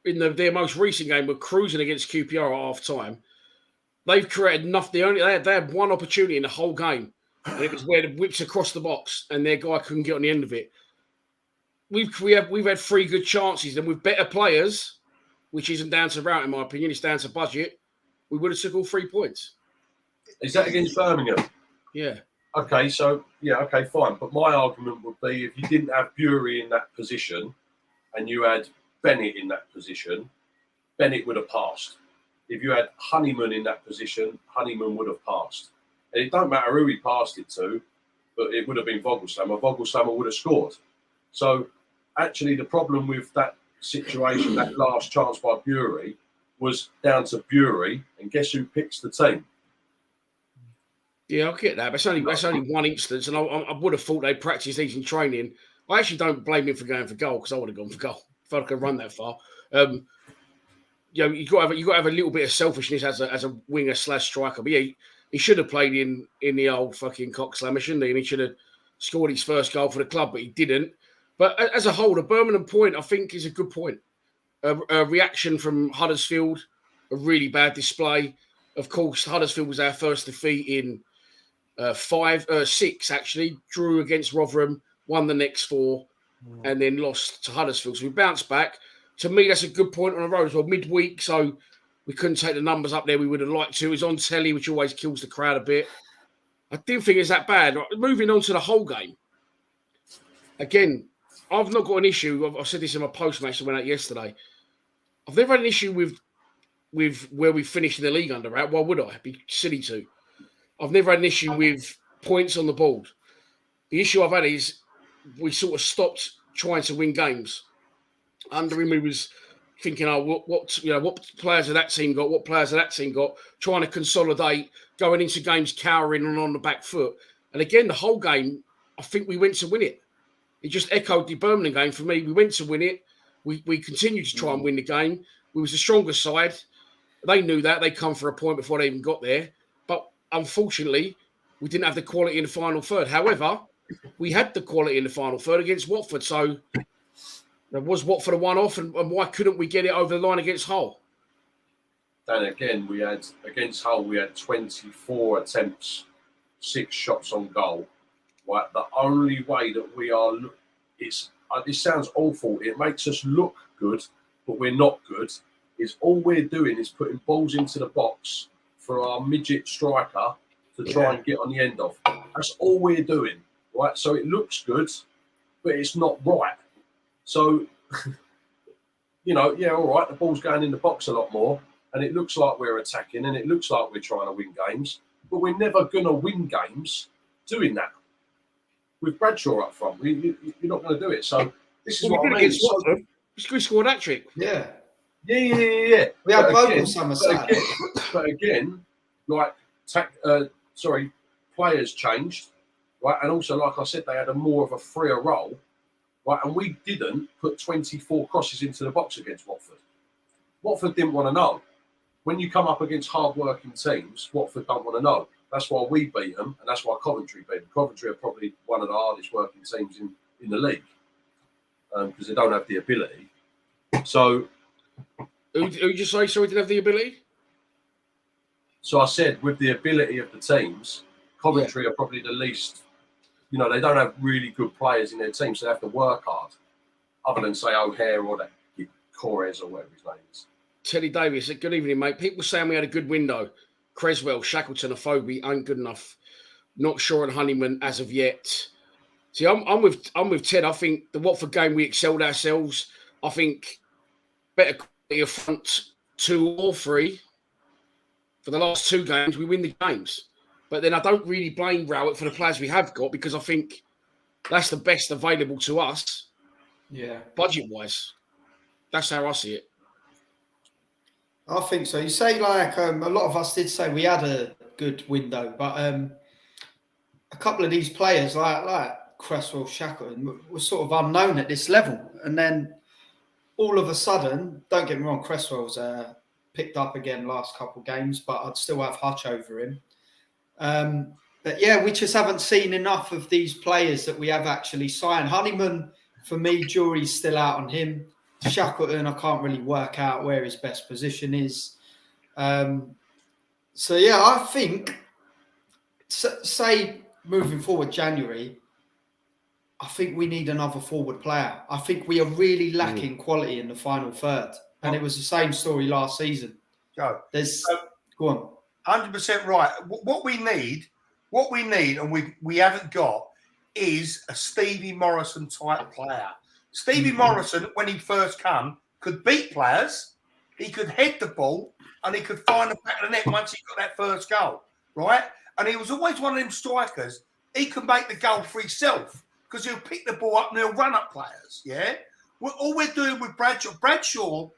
in their most recent game were cruising against QPR at half-time, they've created enough. They had one opportunity in the whole game, and it was where the whips across the box, and their guy couldn't get on the end of it. We've had 3 good chances, and with better players, which isn't down to route in my opinion, it's down to budget, we would have took all 3 points. Is that against Birmingham? Yeah. Okay, so okay, fine. But my argument would be, if you didn't have Bury in that position and you had Bennett in that position, Bennett would have passed. If you had Honeyman in that position, Honeyman would have passed. And it don't matter who he passed it to, but it would have been Vogelslammer. Vogelslammer would have scored. So actually the problem with that situation, that last chance by Bury, was down to Bury, and guess who picks the team? Yeah, I'll get that. But that's only one instance, and I would have thought they practiced these in training. I actually don't blame him for going for goal, because I would have gone for goal if I could run that far. You've got to have a little bit of selfishness as a winger / striker. But yeah, he should have played in the old fucking cock slammer, shouldn't he? And he should have scored his first goal for the club, but he didn't. But as a whole, the Birmingham point, I think, is a good point. A reaction from Huddersfield, a really bad display. Of course, Huddersfield was our first defeat in 6, actually. Drew against Rotherham, won the next 4, and then lost to Huddersfield. So we bounced back. To me, that's a good point on the road as well. Midweek, so we couldn't take the numbers up there we would have liked to. It was on telly, which always kills the crowd a bit. I didn't think it's that bad. Moving on to the whole game. Again, I've not got an issue. I said this in my post-match that went out yesterday. I've never had an issue with where we finished in the league under out. Why would I? It'd be silly to. I've never had an issue with points on the board. The issue I've had is we sort of stopped trying to win games. Under him, we was thinking, what players have that team got? What players have that team got? Trying to consolidate, going into games cowering and on the back foot. And again, the whole game, I think we went to win it. It just echoed the Birmingham game for me. We went to win it. We continued to try and win the game. We was the stronger side. They knew that. They come for a point before they even got there. But unfortunately, we didn't have the quality in the final third. However, we had the quality in the final third against Watford. So there was Watford a one-off, and why couldn't we get it over the line against Hull? And again, against Hull, we had 24 attempts, 6 shots on goal. Right, the only way that we are, this sounds awful. It makes us look good, but we're not good. Is all we're doing is putting balls into the box for our midget striker to try and get on the end of. That's all we're doing, right? So it looks good, but it's not right. So, all right, the ball's going in the box a lot more, and it looks like we're attacking, and it looks like we're trying to win games, but we're never going to win games doing that. With Bradshaw up front, you're not going to do it. So this is what I mean. We scored that trick. Yeah. Yeah. We had both on Somerset. But again, players changed, right? And also, like I said, they had more of a freer role, right? And we didn't put 24 crosses into the box against Watford. Watford didn't want to know. When you come up against hard-working teams, Watford don't want to know. That's why we beat them, and that's why Coventry beat them. Coventry are probably one of the hardest working teams in the league because they don't have the ability. So, who did you say? Sorry, didn't have the ability? So I said, with the ability of the teams, Coventry are probably the least. They don't have really good players in their team, so they have to work hard. Other than say O'Hare or that Corres or whatever his name is. Teddy Davis, good evening, mate. People saying we had a good window. Creswell, Shackleton, Afobe ain't good enough. Not sure on Honeyman as of yet. See, I'm with Ted. I think the Watford game we excelled ourselves. I think better quality of front 2 or 3. For the last 2 games, we win the games. But then I don't really blame Rowett for the players we have got because I think that's the best available to us. Yeah, budget-wise, that's how I see it. I think so. You say a lot of us did say we had a good window, but a couple of these players like Cresswell, Shackleton were sort of unknown at this level, and then all of a sudden, don't get me wrong, Cresswell's picked up again last couple of games, but I'd still have Hutch over him. But yeah, we just haven't seen enough of these players that we have actually signed. Honeyman, for me, jury's still out on him. Shackleton, I can't really work out where his best position is. So, yeah, I think, say, moving forward January, I think we need another forward player. I think we are really lacking quality in the final third. And it was the same story last season. Go on. 100% right. What we need, and we haven't got, is a Stevie Morrison type player. Stevie Morrison, when he first came, could beat players, he could head the ball, and he could find the back of the net once he got that first goal, right? And he was always one of them strikers. He can make the goal for himself because he'll pick the ball up and he'll run up players, yeah? All we're doing with Bradshaw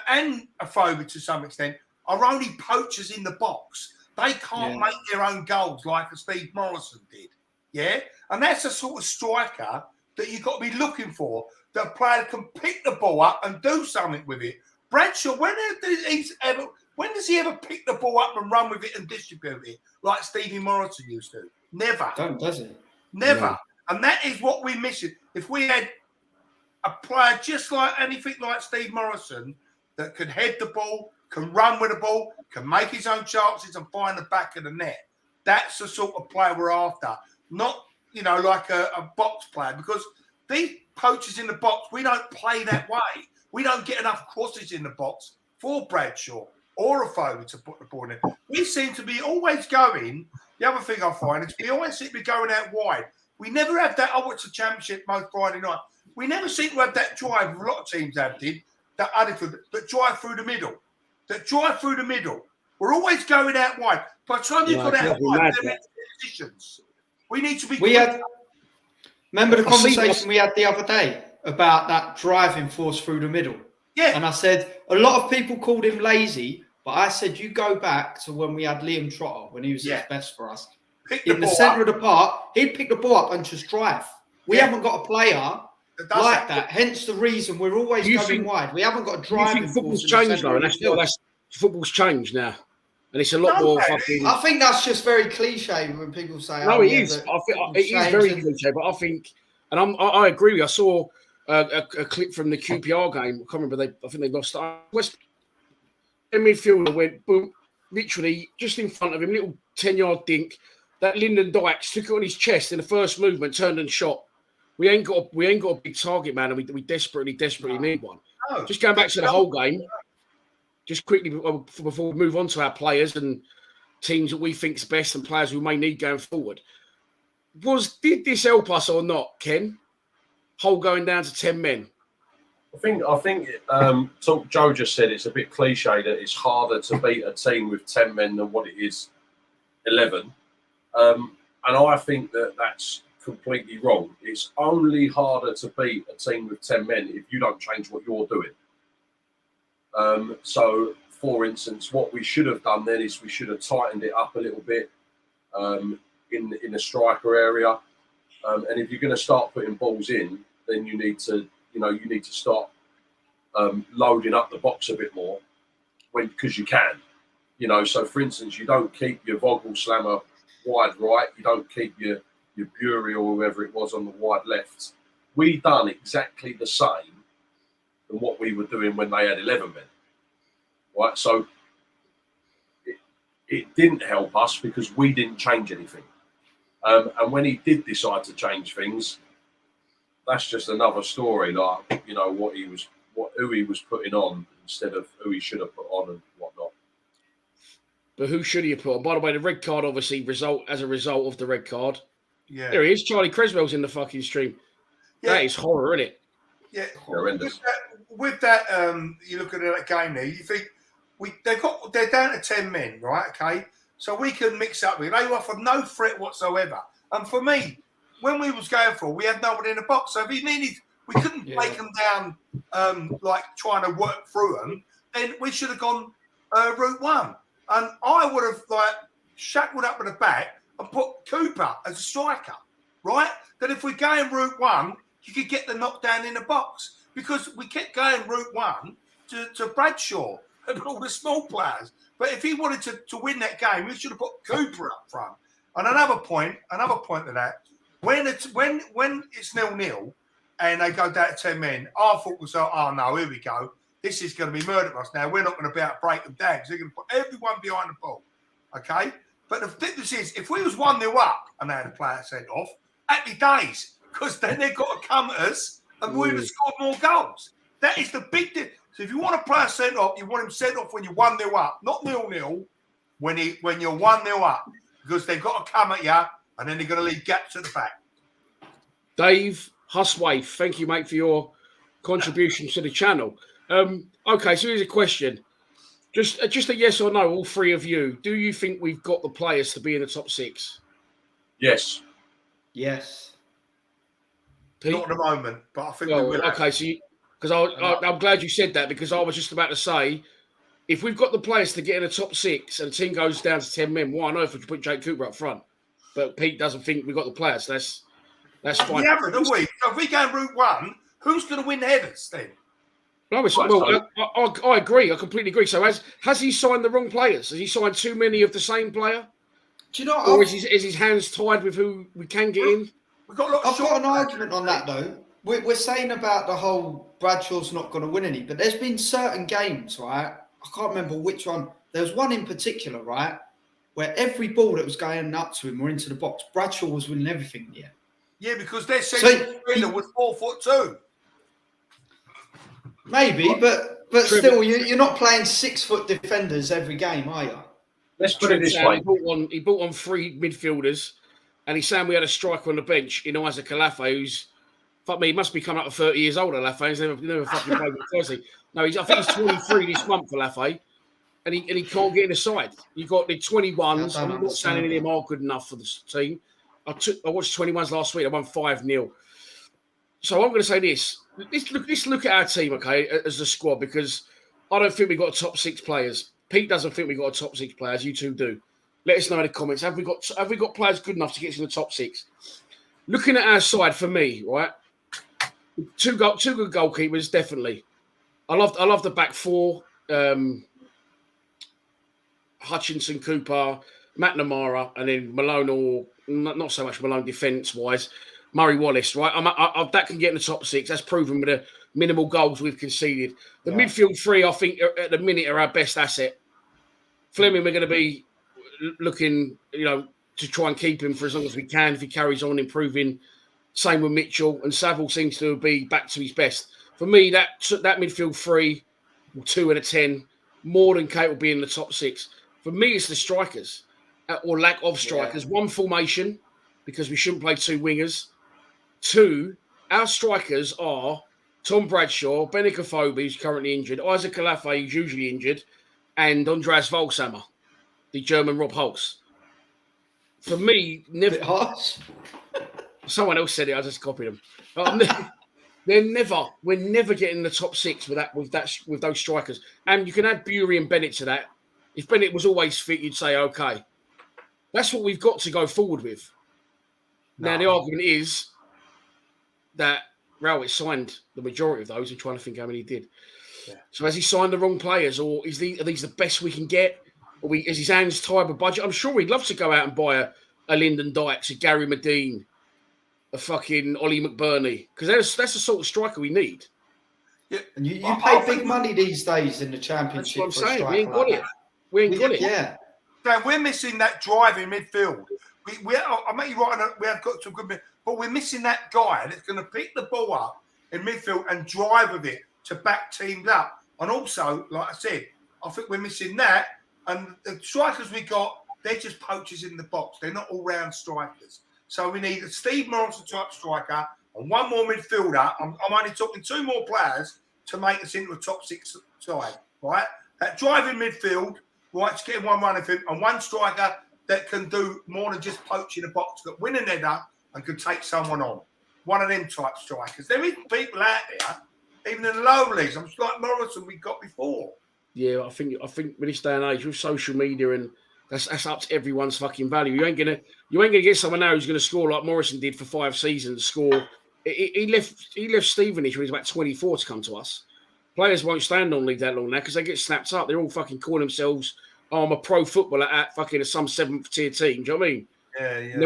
and Afobe to some extent, are only poachers in the box. They can't make their own goals like a Steve Morrison did, yeah? And that's the sort of striker that you've got to be looking for, that a player can pick the ball up and do something with it. Bradshaw, when does he ever pick the ball up and run with it and distribute it like Stevie Morrison used to? Never. Does he? Never. No. And that is what we're missing. If we had a player just like anything like Steve Morrison that could head the ball, can run with the ball, can make his own chances and find the back of the net, that's the sort of player we're after. Not, like a box player, because these poachers in the box, we don't play that way. We don't get enough crosses in the box for Bradshaw or a Foley to put the ball in. We seem to be always going. The other thing I find is we always seem to be going out wide. We never have that. Oh, it's a championship most Friday night. We never seem to have that drive. A lot of teams have did that drive through the middle. That drive through the middle. We're always going out wide. By the time you've got out wide, they're in positions. We need to be. Remember the conversation we had the other day about that driving force through the middle? Yeah. And I said, a lot of people called him lazy, but I said, you go back to when we had Liam Trotter, when he was his best for us. In the centre of the park, he'd pick the ball up and just drive. We haven't got a player like that. Hence the reason we're always going wide. We haven't got a driving force. Football's changed, though, and that's football's changed now. And it's a lot more fucking... I think that's just very cliche when people say... No, it is. I think it is very cliche, but I think... And I agree with you. I saw a clip from the QPR game. I can't remember. I think they lost. West midfielder went boom, literally just in front of him, little 10-yard dink. That Lyndon Dykes took it on his chest in the first movement, turned and shot. We ain't got a big target man, and we desperately need one. No. Just going back to the whole game, just quickly before we move on to our players and teams that we think's best and players we may need going forward. Did this help us or not, Ken? Hull going down to 10 men. I think Joe just said it's a bit cliche that it's harder to beat a team with 10 men than what it is 11. And I think that's completely wrong. It's only harder to beat a team with 10 men if you don't change what you're doing. So, for instance, what we should have done then is we should have tightened it up a little bit in the striker area. And if you're going to start putting balls in, then you need to start loading up the box a bit more because you can. So for instance, you don't keep your Vogel Slammer wide right, you don't keep your Bury or whoever it was on the wide left. We done exactly the same than what we were doing when they had 11 men. Right? So it didn't help us because we didn't change anything. And when he did decide to change things, that's just another story. Like who he was putting on instead of who he should have put on and whatnot. But who should he have put on? By the way, the red card obviously as a result of the red card. Yeah, there he is. Charlie Creswell's in the fucking stream. Yeah. That is horror, isn't it? Yeah, horrendous. With that, you look at that game there. You think they're down to 10 men, right? Okay. So we can mix up with. They offered no threat whatsoever. And for me, when we was going for, we had no one in the box. So if he needed, we couldn't break them down like trying to work through them. Then we should have gone route one. And I would have shackled up at the back and put Cooper as a striker, right? That if we go in route one, you could get the knockdown in the box because we kept going route one to Bradshaw and all the small players. But if he wanted to win that game, we should have put Cooper up front. And another point to that, when it's 0-0 and they go down to 10 men, I thought was, oh no, here we go. This is going to be murder for us now. We're not going to be able to break them down because they're going to put everyone behind the ball. Okay? But the difference is, if we was 1-0 up and they had a player sent off, happy days, because then they've got to come at us and we would have scored more goals. That is the big difference. So if you want a player sent off, you want him sent off when you're 1-0 up, not 0-0, when you're 1-0 up, because they've got to come at you and then they're going to leave gaps at the back. Dave Huswaith, thank you, mate, for your contribution to the channel. Okay, so here's a question. Just a yes or no, all three of you. Do you think we've got the players to be in the top six? Yes. Yes. Pete? Not at the moment, but I think we will. Okay, so I'm glad you said that because I was just about to say, if we've got the players to get in the top six and the team goes down to 10 men, why on earth would you put Jake Cooper up front? But Pete doesn't think we've got the players. That's fine. We haven't, have we? So if we go route one, who's going to win the headers then? No, I agree. I completely agree. So has he signed the wrong players? Has he signed too many of the same player? Do you know? Or is his hands tied with who we can get in? I've got an argument on that though. We're saying about the whole Bradshaw's not going to win any, but there's been certain games, right? I can't remember which one. There was one in particular, right, where every ball that was going up to him or into the box, Bradshaw was winning everything. Yeah, Yeah, because their central defender was 4'2". Maybe, but Trevor- still, you're not playing 6 foot defenders every game, are you? Let's put it this way. He brought on 3 midfielders, and he's saying we had a striker on the bench in Isaac Alafe, who's, fuck me, he must be coming up to 30 years old, Alafe. He's never fucking played with Thursday. No, I think he's 23 this month, Alafe, and he can't get in the side. You've got the 21s. I'm not saying any of them are good enough for the team. I watched 21s last week. I won 5-0. So I'm going to say this. Let's look at our team, okay, as a squad, because I don't think we've got top 6 players. Pete doesn't think we've got a top 6 players. You two do. Let us know in the comments. Have we got players good enough to get to the top 6? Looking at our side, for me, right, two good goalkeepers, definitely. I love the back 4. Hutchinson, Cooper, McNamara, and then Malone, or not so much Malone defence-wise. Murray Wallace, right? That can get in the top 6. That's proven with the minimal goals we've conceded. The midfield 3, I think, at the minute are our best asset. Fleming, we're going to be looking, to try and keep him for as long as we can if he carries on improving. Same with Mitchell, and Saville seems to be back to his best. For me, that midfield 3, 2 and a 10, more than capable of being in the top 6. For me, it's the strikers, or lack of strikers. 1, formation, because we shouldn't play 2 wingers. 2, our strikers are Tom Bradshaw, Benik Afobe, who's currently injured, Isaac Alafe, who's usually injured, and Andreas Volsammer, the German Rob Holtz. For me, never. Someone else said it. I just copied them. We're never getting the top 6 with those strikers. And you can add Bury and Bennett to that. If Bennett was always fit, you'd say, okay, that's what we've got to go forward with. No. Now, the argument is that Rowett signed the majority of those. I'm trying to think how many he did. Yeah. So has he signed the wrong players, or are these the best we can get? Or is his hands tied with budget? I'm sure he'd love to go out and buy a Lyndon Dykes, a Gary Medine, a fucking Ollie McBurney, because that's the sort of striker we need. Yeah, and you pay big money these days in the Championship. That's what I'm saying. We ain't got it. We ain't got it. Yeah. So we're missing that drive in midfield. I make you right. We have got some good, but we're missing that guy that's going to pick the ball up in midfield and drive with it to back teams up. And also, like I said, I think we're missing that. And the strikers we got, they're just poachers in the box. They're not all-round strikers. So we need a Steve Morrison type striker and 1 more midfielder. I'm only talking 2 more players to make us into a top 6 side, right? That driving midfield, right, just getting 1 run of him, and 1 striker that can do more than just poach in a box, that win an header and can take someone on. One of them type strikers. There is people out there, even in the lower leagues. I'm just like Morrison we got before. Yeah, I think with this day and age with social media, and that's up to everyone's fucking value. You ain't gonna get someone now who's gonna score like Morrison did for 5 seasons. Score. He left Stevenage when he was about 24 to come to us. Players won't stand on league that long now because they get snapped up. They're all fucking calling themselves, I'm a pro footballer at fucking some 7th tier team. Do you know what I mean? Yeah.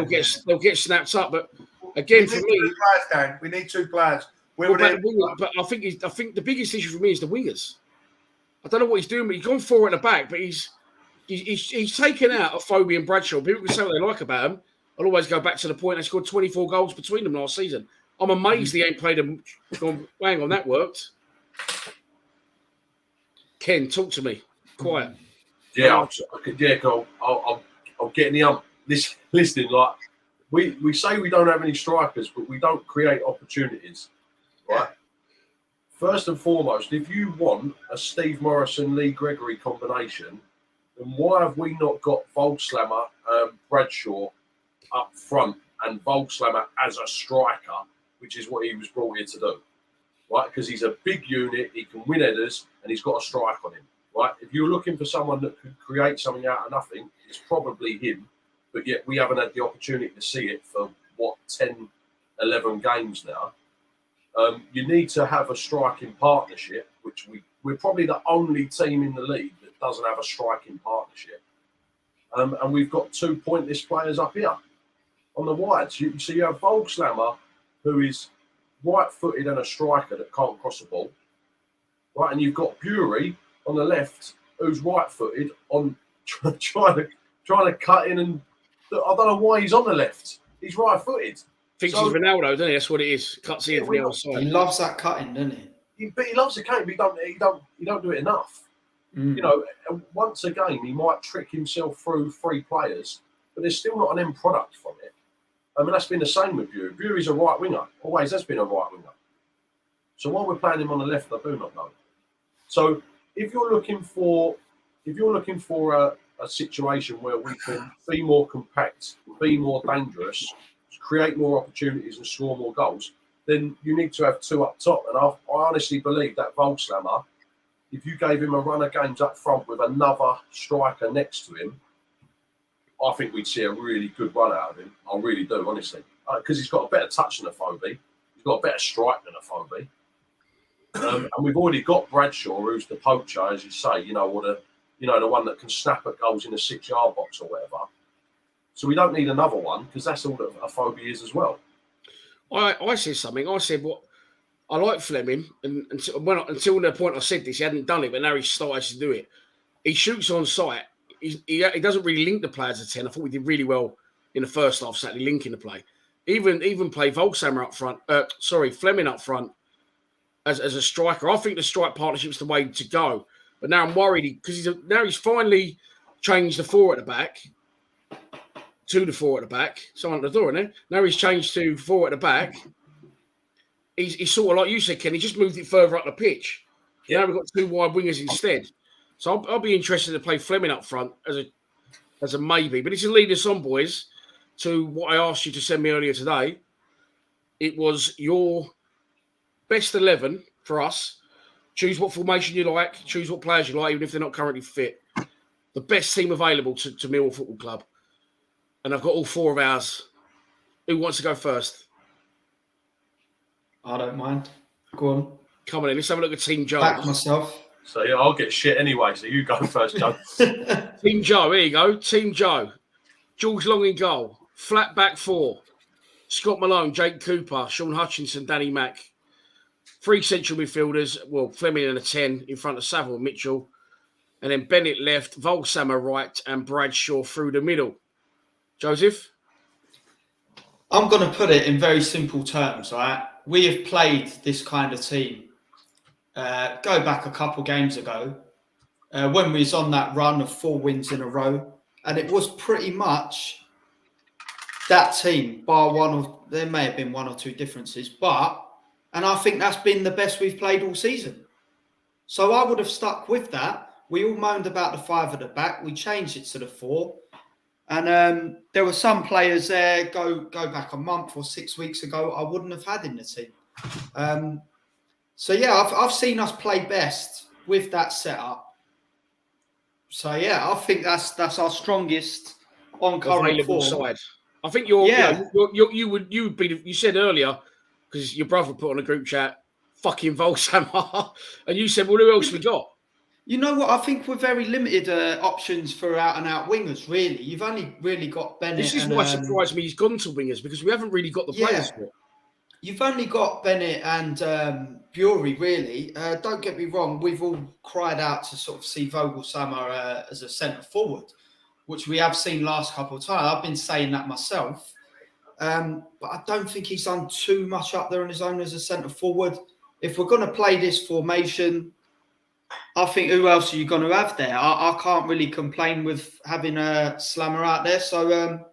They'll get snapped up. But again, for me, we need 2 players. But I think the biggest issue for me is the wingers. I don't know what he's doing, but he's gone 4 at the back, but he's taken out Afobe and Bradshaw. People can say what they like about him. I'll always go back to the point they scored 24 goals between them last season. I'm amazed he ain't played them. Hang on, that worked. Ken, talk to me. Quiet. Yeah, I'm getting this listening. Like we say we don't have any strikers, but we don't create opportunities, right? First and foremost, if you want a Steve Morrison, Lee Gregory combination, then why have we not got Volkslammer, Bradshaw up front and Volkslammer as a striker, which is what he was brought here to do, right? Because he's a big unit, he can win headers, and he's got a strike on him, right? If you're looking for someone that could create something out of nothing, it's probably him, but yet we haven't had the opportunity to see it for, 10, 11 games now. You need to have a striking partnership, which we're probably the only team in the league that doesn't have a striking partnership. And we've got 2 pointless players up here on the wides. So you have Volkslammer, who is right-footed and a striker that can't cross the ball, right? And you've got Bury on the left, who's right-footed, on trying to cut in, and I don't know why he's on the left. He's right-footed. Thinks he's Ronaldo, doesn't he? That's what it is. Cuts in from the other He side. loves that cutting, doesn't he? But he loves the game, but he don't do it enough. Mm. You know, once a game he might trick himself through 3 players, but there's still not an end product from it. I mean, that's been the same with Bury. Bury's a right winger. Always has been a right winger. So why we're playing him on the left, I do not know. So if you're looking for a situation where we can be more compact, be more dangerous, create more opportunities and score more goals, then you need to have 2 up top. And I honestly believe that Volkslammer, if you gave him a run of games up front with another striker next to him, I think we'd see a really good run out of him. I really do, honestly. Because he's got a better touch than a Phobie. He's got a better strike than a Phobie. And we've already got Bradshaw, who's the poacher, as you say, the one that can snap at goals in the 6-yard box or whatever. So we don't need another one, because that's all that a Phobie is as well. I said something. I said, what I like Fleming, and until the point I said this, he hadn't done it, but now he's started to do it. He shoots on sight. He doesn't really link the players at 10. I thought we did really well in the first half, certainly linking the play. Even play Volkshammer up front. Fleming up front as a striker. I think the strike partnership's the way to go. But now I'm worried because he's finally changed the 4 at the back to the 4 at the back. Someone at the door, isn't it? Now he's changed to 4 at the back. He's sort of like you said, Ken. He just moved it further up the pitch. Yeah. Now we've got 2 wide wingers instead. So I'll be interested to play Fleming up front as a maybe. But it's to lead us on, boys, to what I asked you to send me earlier today. It was your best 11 for us. Choose what formation you like. Choose what players you like, even if they're not currently fit. The best team available to Millwall Football Club. And I've got all 4 of ours. Who wants to go first? I don't mind. Go on. Come on in. Let's have a look at Team Joe. Back myself. So yeah, I'll get shit anyway. So you go first, Joe. Team Joe. Here you go. Team Joe. George Long in goal. Flat back 4. Scott Malone, Jake Cooper, Sean Hutchinson, Danny Mack. 3 central midfielders. Well, Fleming and a 10 in front of Saville and Mitchell. And then Bennett left, Volkshammer right, and Bradshaw through the middle. Joseph? I'm going to put it in very simple terms, right? We have played this kind of team. Go back a couple games ago when we was on that run of 4 wins in a row, and it was pretty much that team, bar there may have been 1 or 2 differences, and I think that's been the best we've played all season. So I would have stuck with that. We all moaned about the 5 at the back. We changed it to the 4. And there were some players there, go back a month or 6 weeks ago, I wouldn't have had in the team. So, yeah, I've seen us play best with that setup. So, yeah, I think that's our strongest on current form. Side. I think you would be. You said earlier because your brother put on a group chat, fucking Volkshammer, and you said, well, who else we got? You know what? I think we're very limited options for out-and-out wingers, really. You've only really got Bennett. This is why it surprised me he's gone to wingers, because we haven't really got the players for it. You've only got Bennett and Bury, really. Don't get me wrong. We've all cried out to sort of see Vogelsammer as a centre-forward, which we have seen last couple of times. I've been saying that myself. But I don't think he's done too much up there on his own as a centre-forward. If we're going to play this formation, I think who else are you going to have there? I can't really complain with having a Slammer out there. So,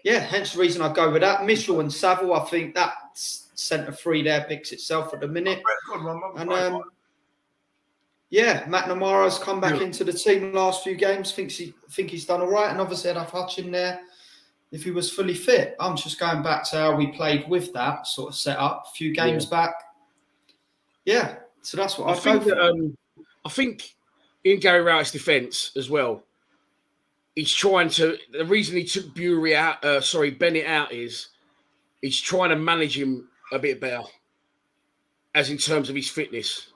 hence the reason I go with that. Mitchell and Saville, I think that centre 3 there picks itself at the minute. And, McNamara's come back into the team the last few games. Think he's done all right. And obviously I'd have Hutch in there if he was fully fit. I'm just going back to how we played with that sort of setup a few games back. Yeah, so that's what I go for. I think in Gary Rowett's defence as well, he's trying to. The reason he took Bennett out is he's trying to manage him a bit better, as in terms of his fitness.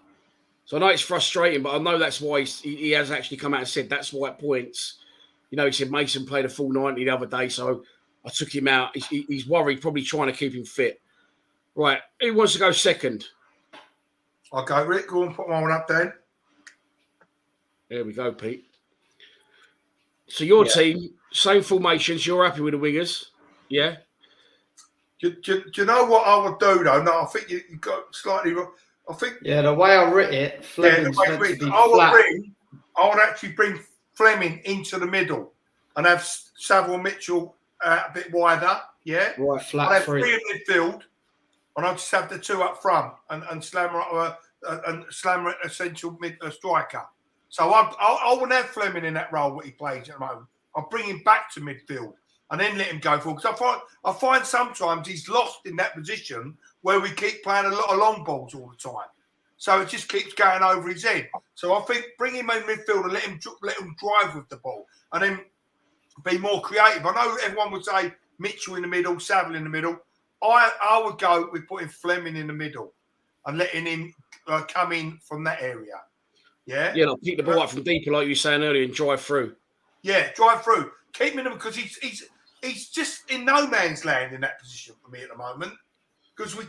So I know it's frustrating, but I know that's why he has actually come out and said that's why at points. You know, he said Mason played a full 90 the other day, so I took him out. He's worried, probably trying to keep him fit. Right, who wants to go second? I'll go, Rick. Go and put one up there. There we go, Pete. So your team, same formations. You're happy with the wingers, yeah? Do you know what I would do though? No, I think you got slightly wrong. I think the way I writ it, Fleming's meant to be flat. I would actually bring Fleming into the middle and have Savile Mitchell a bit wider. Yeah, right, flat. I'd have three in midfield, and I'd just have the two up front and Slammer essential striker. So I wouldn't have Fleming in that role what he plays at the moment. I'll bring him back to midfield and then let him go forward. Because I find sometimes he's lost in that position where we keep playing a lot of long balls all the time. So it just keeps going over his head. So I think bring him in midfield and let him drive with the ball and then be more creative. I know everyone would say Mitchell in the middle, Savile in the middle. I would go with putting Fleming in the middle and letting him come in from that area. Yeah? Yeah, pick the ball up from deeper, like you were saying earlier, and drive through. Yeah, drive through. Keep him in because he's just in no man's land in that position for me at the moment. Because we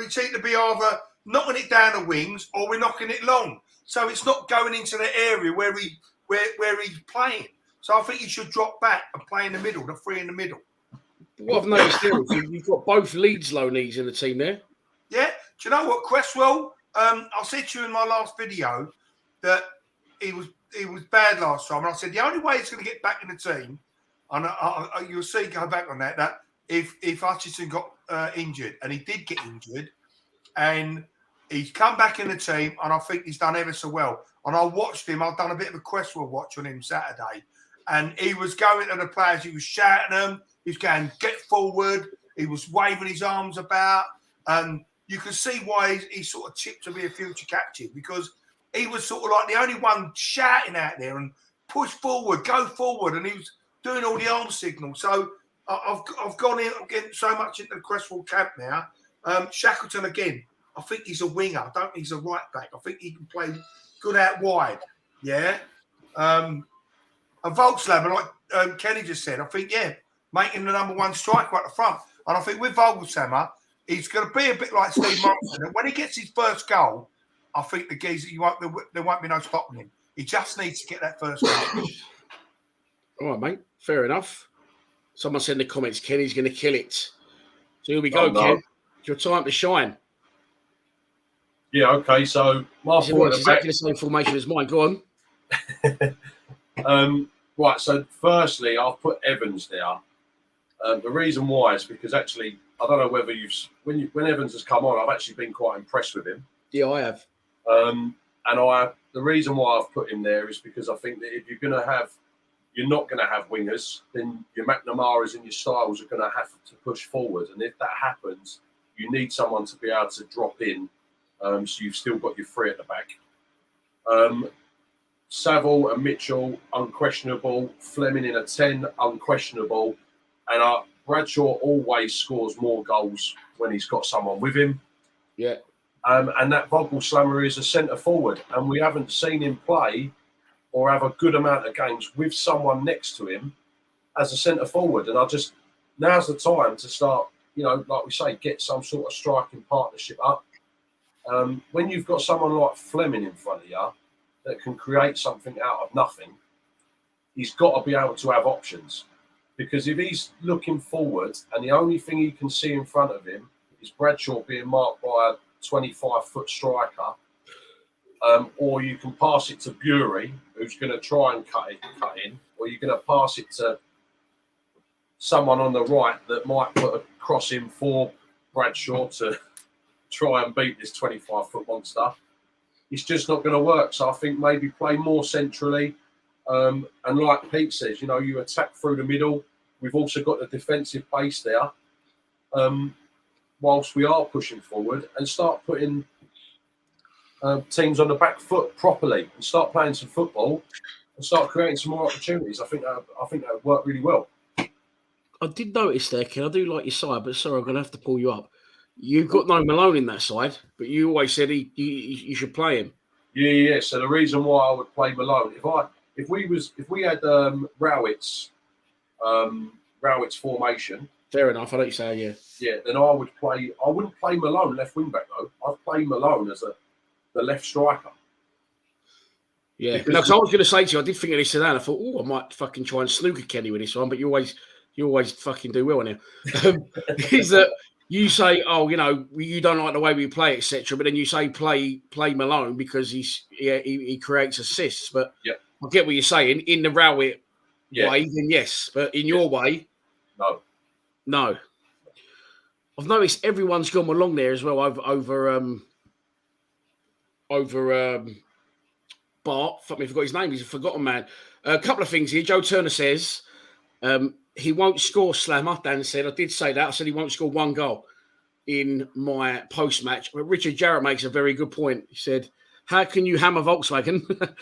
seem to be either knocking it down the wings or we're knocking it long. So it's not going into the area where he's playing. So I think he should drop back and play in the middle, the three in the middle. What I've noticed there is you've got both Leeds low knees in the team there. Yeah. Do you know what, Cresswell? I said to you in my last video that he was bad last time. And I said the only way he's going to get back in the team, and you'll see, go back on that if Hutchinson got injured, and he did get injured, and he's come back in the team, and I think he's done ever so well. And I watched him. I've done a bit of a Cresswell watch on him Saturday, and he was going to the players. He was shouting them. He was going, get forward. He was waving his arms about. And you can see why he's sort of tipped to be a future captain, because he was sort of like the only one shouting out there and push forward, go forward. And he was doing all the arm signals. So I've gone in again so much into the Cresswell camp now. Shackleton again. I think he's a winger. I don't think he's a right back. I think he can play good out wide. Yeah. And Volkswagen, like Kenny just said, I think, make him the number one striker at the front. And I think with Volkswagen, he's going to be a bit like Steve Morrison. And when he gets his first goal, I think the geezer, there won't be no stopping him. He just needs to get that first goal. All right, mate. Fair enough. Someone said in the comments, Kenny's going to kill it. So here we go, Ken. It's your time to shine. Yeah, okay. So my point is exactly the same formation as mine. Go on. Right. So firstly, I've put Evans there. The reason why is because actually, I don't know whether when Evans has come on, I've actually been quite impressed with him. Yeah, I have. The reason why I've put him there is because I think that if you're not going to have wingers, then your McNamara's and your Styles are going to have to push forward. And if that happens, you need someone to be able to drop in. So you've still got your three at the back. Savile and Mitchell, unquestionable. Fleming in a 10, unquestionable. And Bradshaw always scores more goals when he's got someone with him. Yeah. And that Vogelslammer is a centre forward. And we haven't seen him play or have a good amount of games with someone next to him as a centre forward. And now's the time to start, like we say, get some sort of striking partnership up. When you've got someone like Fleming in front of you that can create something out of nothing, he's got to be able to have options. Because if he's looking forward and the only thing he can see in front of him is Bradshaw being marked by a 25-foot striker, or you can pass it to Bury, who's going to try and cut in, or you're going to pass it to someone on the right that might put a cross in for Bradshaw to try and beat this 25-foot monster. It's just not going to work. So I think maybe play more centrally. And like Pete says, you attack through the middle. We've also got the defensive base there. Whilst we are pushing forward, and start putting teams on the back foot properly and start playing some football and start creating some more opportunities. I think that would work really well. I did notice there, Ken. I do like your side, but sorry, I'm going to have to pull you up. You've got no Malone in that side, but you always said you should play him. Yeah. So the reason why I would play Malone, if we had Rowett's formation. Fair enough. I know you say, yeah. Yeah, then I wouldn't play Malone left wing back though. I'd play Malone as the left striker. Yeah, because I was going to say to you, I did think of this today, and I thought, I might fucking try and snooker Kenny with this one, but you always fucking do well on here. Is that You say, oh, you don't like the way we play, etc. But then you say play Malone because he creates assists. But I get what you're saying. In the Rowett way, then yes. But in your way, no. I've noticed everyone's gone along there as well over Bart. Fuck me, I forgot his name. He's a forgotten man. A couple of things here. Joe Turner says he won't score, Slammer. Dan said, I did say that. I said he won't score one goal in my post-match. But Richard Jarrett makes a very good point. He said, how can you hammer Volkswagen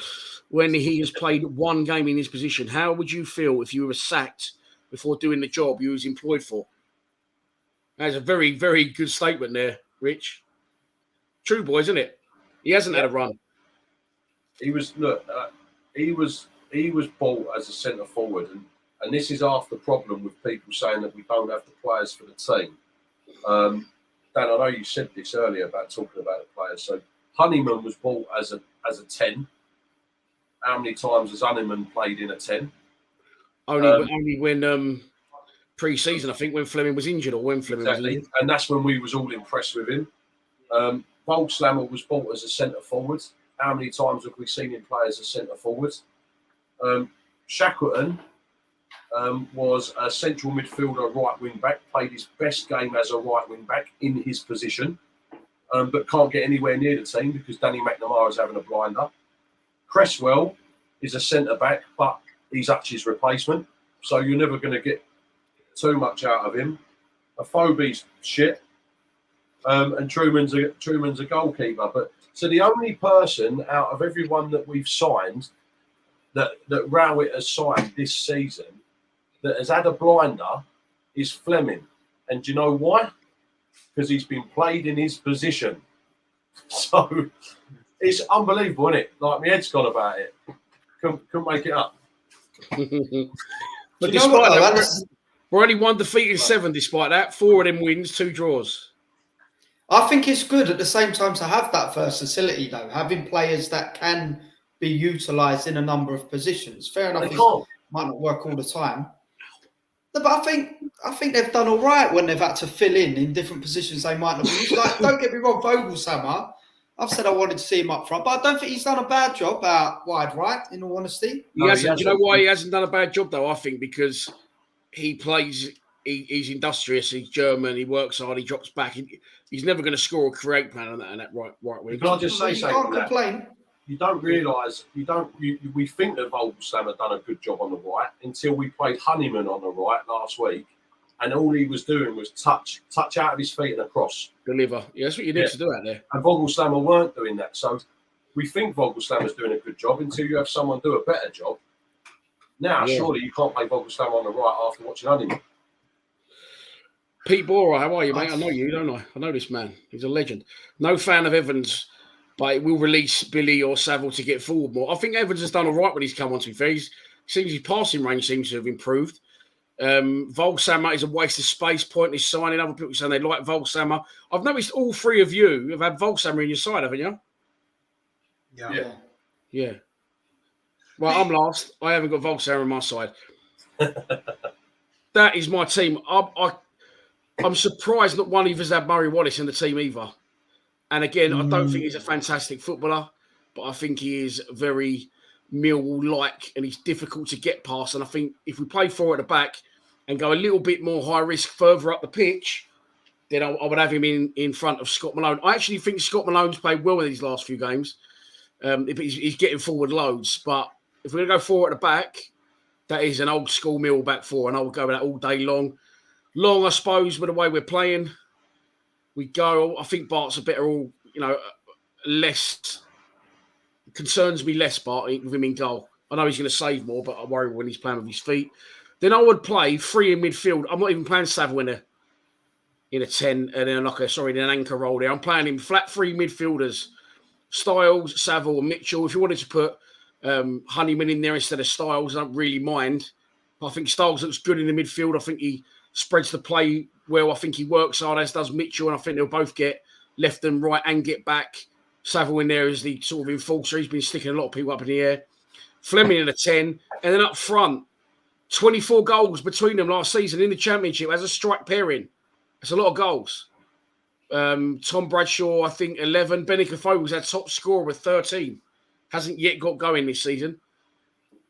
when he has played one game in his position? How would you feel if you were sacked before doing the job you was employed for? That's a very, very good statement there, Rich. True, boys, isn't it? He hasn't had a run. He was bought as a centre forward, and this is half the problem with people saying that we don't have the players for the team. Dan, I know you said this earlier about talking about the players. So Honeyman was bought as a 10. How many times has Honeyman played in a 10? Only when pre-season, I think, when Fleming was injured or when Fleming was injured. And that's when we was all impressed with him. Volkslammer was bought as a centre forward. How many times have we seen him play as a centre forward? Shackleton was a central midfielder, right wing back, played his best game as a right wing back in his position, but can't get anywhere near the team because Danny McNamara is having a blinder. Cresswell is a centre back, but he's Hutch's replacement, so you're never going to get too much out of him. Afobe's shit, and Truman's a goalkeeper. But so the only person out of everyone that we've signed that Rowett has signed this season that has had a blinder is Fleming. And do you know why? Because he's been played in his position. So it's unbelievable, isn't it? Like, my head's gone about it. Couldn't make it up. But despite that, we're only one defeated 7 despite that. 4 of them wins, 2 draws. I think it's good at the same time to have that versatility, though, having players that can be utilised in a number of positions. Fair enough, it might not work all the time. But I think they've done all right when they've had to fill in different positions they might not be used. Like, don't get me wrong, Vogelsammer, I've said I wanted to see him up front, but I don't think he's done a bad job out wide right, in all honesty. He hasn't. Do you know why he hasn't done a bad job, though? I think because he plays, he's industrious, he's German, he works hard, he drops back. He's never going to score or create plan on that right wing. Can I just say something? You can't complain. You don't realise, we think that Volkswagen had done a good job on the right until we played Honeyman on the right last week, and all he was doing was touch out of his feet and across. Deliver. Yeah, that's what you need to do out there. And Vogelslammer weren't doing that. So we think Vogelslammer's doing a good job until you have someone do a better job. Now, surely you can't play Vogelslammer on the right after watching Honeyman. Pete Bora, how are you, mate? I know you, don't I? I know this man. He's a legend. No fan of Evans, but it will release Billy or Saville to get forward more. I think Evans has done all right when he's come on, to be fair. Seems his passing range seems to have improved. Volkshammer is a waste of space, pointless signing. Other people saying they like Volkshammer. I've noticed all 3 of you have had Volkshammer in your side, haven't you? Yeah. Well, I'm last. I haven't got Volkshammer on my side. That is my team. I'm surprised not one of us had Murray Wallace in the team either. And again, I don't think he's a fantastic footballer, but I think he is very Millwall-like and he's difficult to get past. And I think if we play 4 at the back and go a little bit more high risk further up the pitch, then I would have him in front of Scott Malone. I actually think Scott Malone's played well in these last few games. He's getting forward loads. But if we're going to go 4 at the back, that is an old school Millwall back 4, and I will go with that all day long. I suppose, with the way we're playing, we go. I think Bart's a better, less concerns me less, Bart, with him in goal. I know he's going to save more, but I worry when he's playing with his feet. Then I would play 3 in midfield. I'm not even playing Saville in a 10 and then in an anchor role there. I'm playing him flat 3 midfielders: Styles, Saville, and Mitchell. If you wanted to put Honeyman in there instead of Styles, I don't really mind. I think Styles looks good in the midfield. I think he spreads the play well. I think he works hard, as does Mitchell, and I think they'll both get left and right and get back. Saville in there is the sort of enforcer. He's been sticking a lot of people up in the air. Fleming in a 10. And then up front, 24 goals between them last season in the Championship as a strike pairing. It's a lot of goals. Tom Bradshaw, I think 11. Benny Cafoe was our top scorer with 13. Hasn't yet got going this season.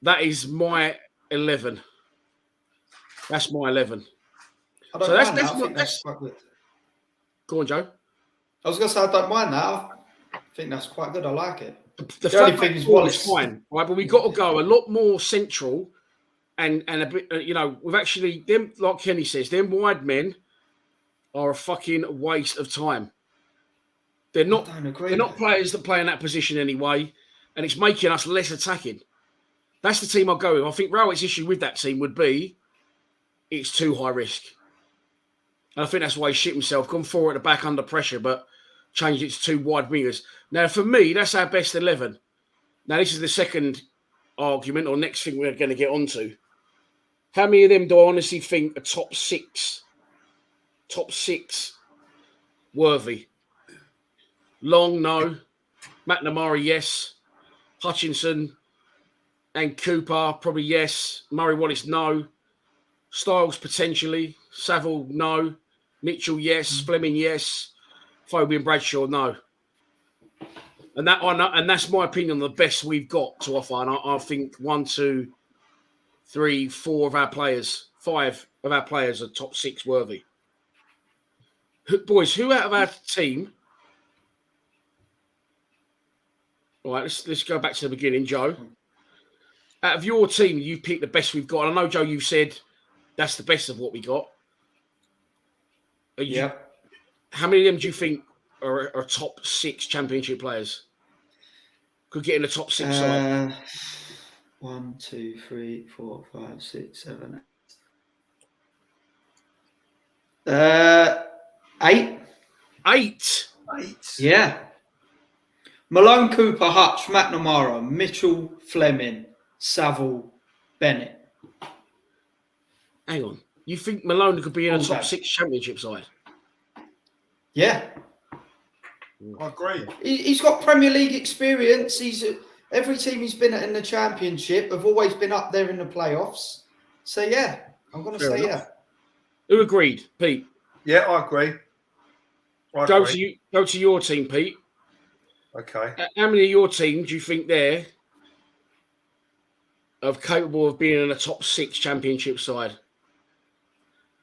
That is my 11. That's my 11. I don't mind that. I think that's quite good. Go on, Joe. I was going to say I don't mind that. I think that's quite good. I like it. The only thing is Wallace fine, right? But we've got to go a lot more central and a bit, we've actually, them, like Kenny says, them wide men are a fucking waste of time. They're not players that play in that position anyway, and it's making us less attacking. That's the team I'll go with. I think Rowett's issue with that team would be it's too high risk. And I think that's why he shit himself, gone forward at the back under pressure, but changed it to two wide wingers. Now, for me, that's our best 11. Now, this is the second argument or next thing we're going to get onto. How many of them do I honestly think are top six worthy? Long, no. McNamara, yes. Hutchinson and Cooper, probably yes. Murray Wallace, no. Styles, potentially. Saville, no. Mitchell, yes. Fleming, yes. Phobie and Bradshaw, no. And that's my opinion, the best we've got to offer. And I think 1, 2, 3, 4 of our players, 5 of our players are top 6 worthy. Boys, who out of our team? All right, let's go back to the beginning, Joe. Out of your team, you picked the best we've got. And I know, Joe, you said that's the best of what we got. Yeah. How many of them do you think are top 6 championship players? Could get in the top 6 side. 1, 2, 3, 4, 5, 6, 7, 8. 8? Yeah. Malone, Cooper, Hutch, McNamara, Mitchell, Fleming, Saville, Bennett. Hang on. You think Malone could be in a top 6 championship side? Yeah. I agree. He's got Premier League experience. Every team he's been at in the Championship have always been up there in the playoffs. So, yeah, I'm going to say enough. Yeah. Who agreed? Pete? Yeah, I agree. Go to your team, Pete. Okay. How many of your team do you think they're capable of being in a top 6 championship side?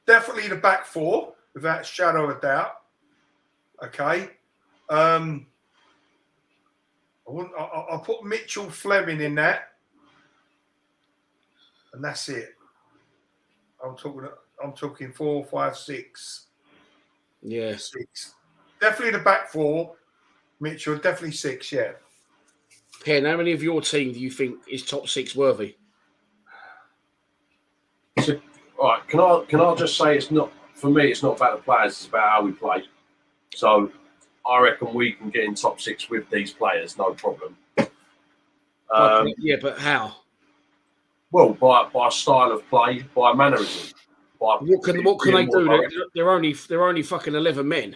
Definitely the back 4, without a shadow of a doubt. Okay. I'll put Mitchell, Fleming in that, and that's it. I'm talking 4, 5, 6. Yeah, 6. Definitely the back 4. Mitchell, definitely 6. Yeah. Ken, how many of your team do you think is top 6 worthy? So, all right, can I just say it's not for me? It's not about the players; it's about how we play. So, I reckon we can get in top 6 with these players, no problem. But how? Well, by style of play, by mannerism. What can they do? They're only fucking 11 men.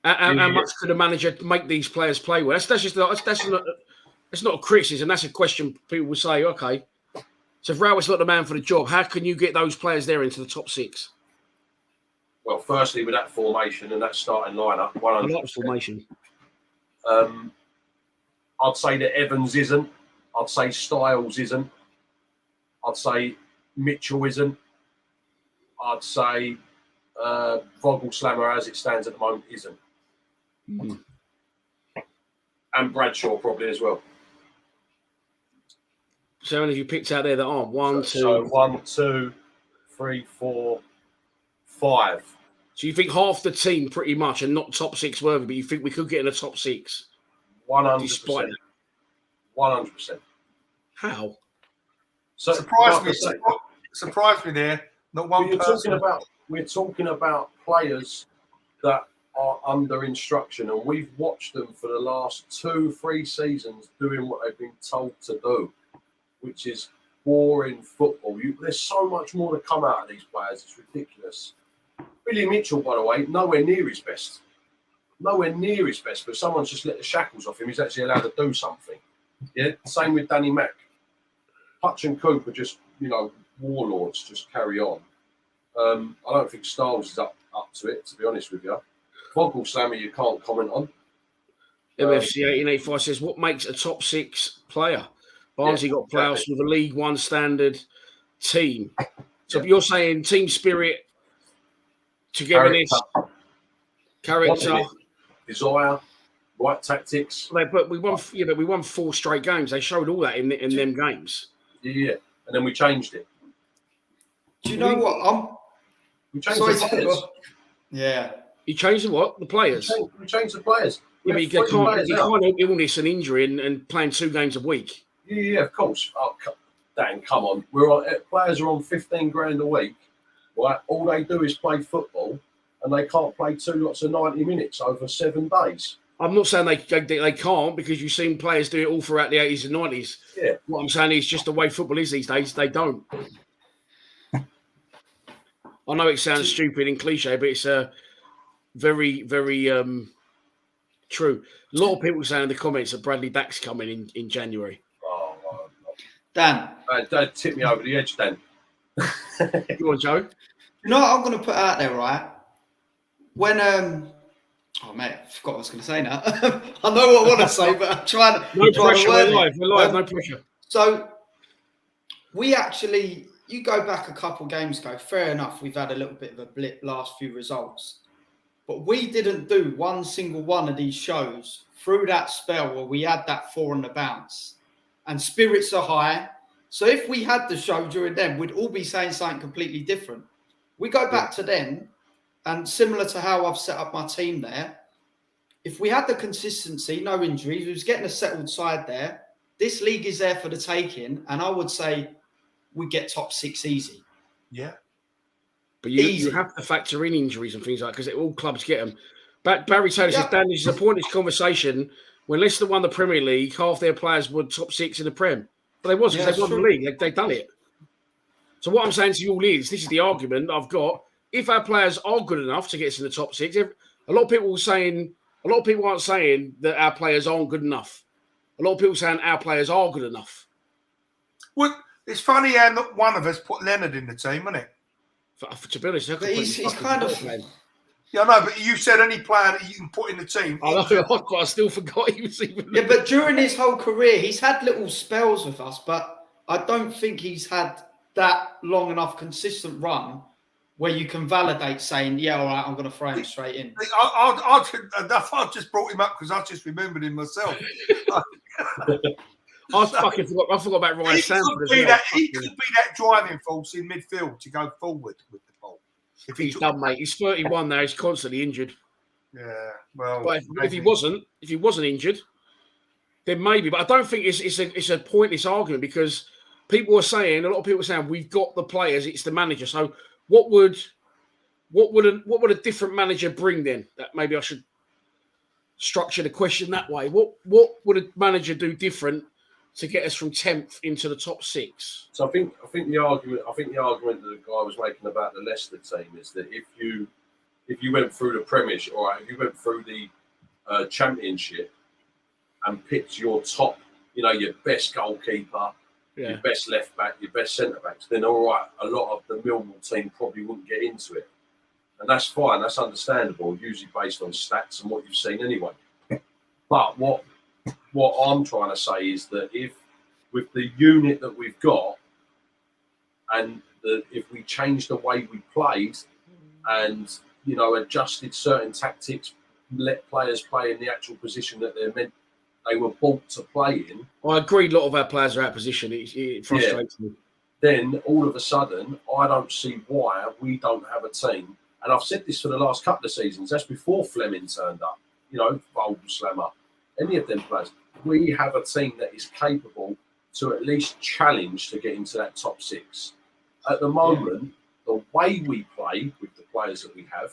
How much could a manager make these players play well? That's not a criticism. That's a question. People will say, okay, so if Rowett's not the man for the job, how can you get those players there into the top 6? Well, firstly, with that formation and that starting lineup, 100%. Formation. I'd say that Evans isn't. I'd say Styles isn't. I'd say Mitchell isn't. I'd say Vogelslammer, as it stands at the moment, isn't. Mm. And Bradshaw probably as well. So how many have you picked out there that aren't? 1, 2. So 1, 2, 3, 4, 5. So you think half the team pretty much are not top 6 worthy, but you think we could get in the top 6? 100%. 100%. How? So surprised me there. Not one person. We're talking about players that are under instruction, and we've watched them for the last 2-3 seasons doing what they've been told to do, which is boring football. There's so much more to come out of these players. It's ridiculous. Billy Mitchell, by the way, nowhere near his best. But someone's just let the shackles off him. He's actually allowed to do something. Yeah. Same with Danny Mack. Hutch and Coop are just, warlords. Just carry on. I don't think Styles is up to it, to be honest with you. Vogelslammer, you can't comment on. MFC 1885 says, what makes a top 6 player? Barnsley got playoffs with a League One standard team. So you're saying team spirit, togetherness, character, desire, right tactics. But we won. Yeah, but we won 4 straight games. They showed all that in them games. Yeah, and then we changed it. Do you know what? We changed the players. Yeah. You changed the what? The players. We changed the players. Yeah, but you can't help illness and injury and playing 2 games a week. Yeah, of course. Oh, Dan, come on. Players are on 15 grand a week, right? All they do is play football, and they can't play 2 lots of 90 minutes over 7 days. I'm not saying they can't, because you've seen players do it all throughout the 80s and 90s. Yeah. What I'm saying is just the way football is these days, they don't. I know it sounds stupid and cliche, but it's very, very true. A lot of people saying in the comments that Bradley Dack's coming in January. Oh, Dan. Don't tip me over the edge, Dan. Go on, Joe. You know what I'm going to put out there, right? When oh mate, I forgot what I was going to say now. I know what I want to say, but I'm trying to. No pressure. We're live. No pressure. So we actually, you go back a couple games ago. Fair enough, we've had a little bit of a blip last few results, but we didn't do one single one of these shows through that spell where we had that 4 on the bounce, and spirits are high. So if we had the show during them, we'd all be saying something completely different. We go back to then. And similar to how I've set up my team there, if we had the consistency, no injuries, we was getting a settled side there, this league is there for the taking, and I would say we get top 6 easy. Yeah. But you have to factor in injuries and things like that, because all clubs get them. But Barry Taylor says, Dan, this is a pointless conversation. When Leicester won the Premier League, half their players were top 6 in the Prem. But they wasn't, because they won the league. They've done it. So what I'm saying to you all is, this is the argument I've got. If our players are good enough to get us in the top 6, a lot of people aren't saying that our players aren't good enough. A lot of people saying our players are good enough. Well, it's funny how not one of us put Leonard in the team, isn't it? To be honest, he's kind of. Yeah, I know, but you said any player that you can put in the team. I still forgot he was even. Yeah, but during his whole career, he's had little spells with us, but I don't think he's had that long enough consistent run where you can validate saying, yeah, all right, I'm going to throw him straight in. I just brought him up because I just remembered him myself. I forgot about Ryan Sanford. He could be that driving force in midfield to go forward with the ball. If he's done, mate. He's 31 now. He's constantly injured. Yeah, well. But if he wasn't injured, then maybe. But I don't think it's a pointless argument, because a lot of people are saying we've got the players. It's the manager. So what would a different manager bring then? That maybe I should structure the question that way. What would a manager do different to get us from 10th into the top 6? So I think the argument that the guy was making about the Leicester team is that if you went through the Premiership, all right, if you went through the Championship and picked your top, your best goalkeeper, your best left back, your best centre backs, then all right, a lot of the Millwall team probably wouldn't get into it, and that's fine. That's understandable, usually based on stats and what you've seen anyway. But what I'm trying to say is that if with the unit that we've got, and if we changed the way we played, and adjusted certain tactics, let players play in the actual position that they were bought to play in. I agree. A lot of our players are out of position. It frustrates me. Then all of a sudden, I don't see why we don't have a team. And I've said this for the last couple of seasons. That's before Fleming turned up. Vogelslammer, any of them players. We have a team that is capable to at least challenge to get into that top 6. At the moment, the way we play with the players that we have,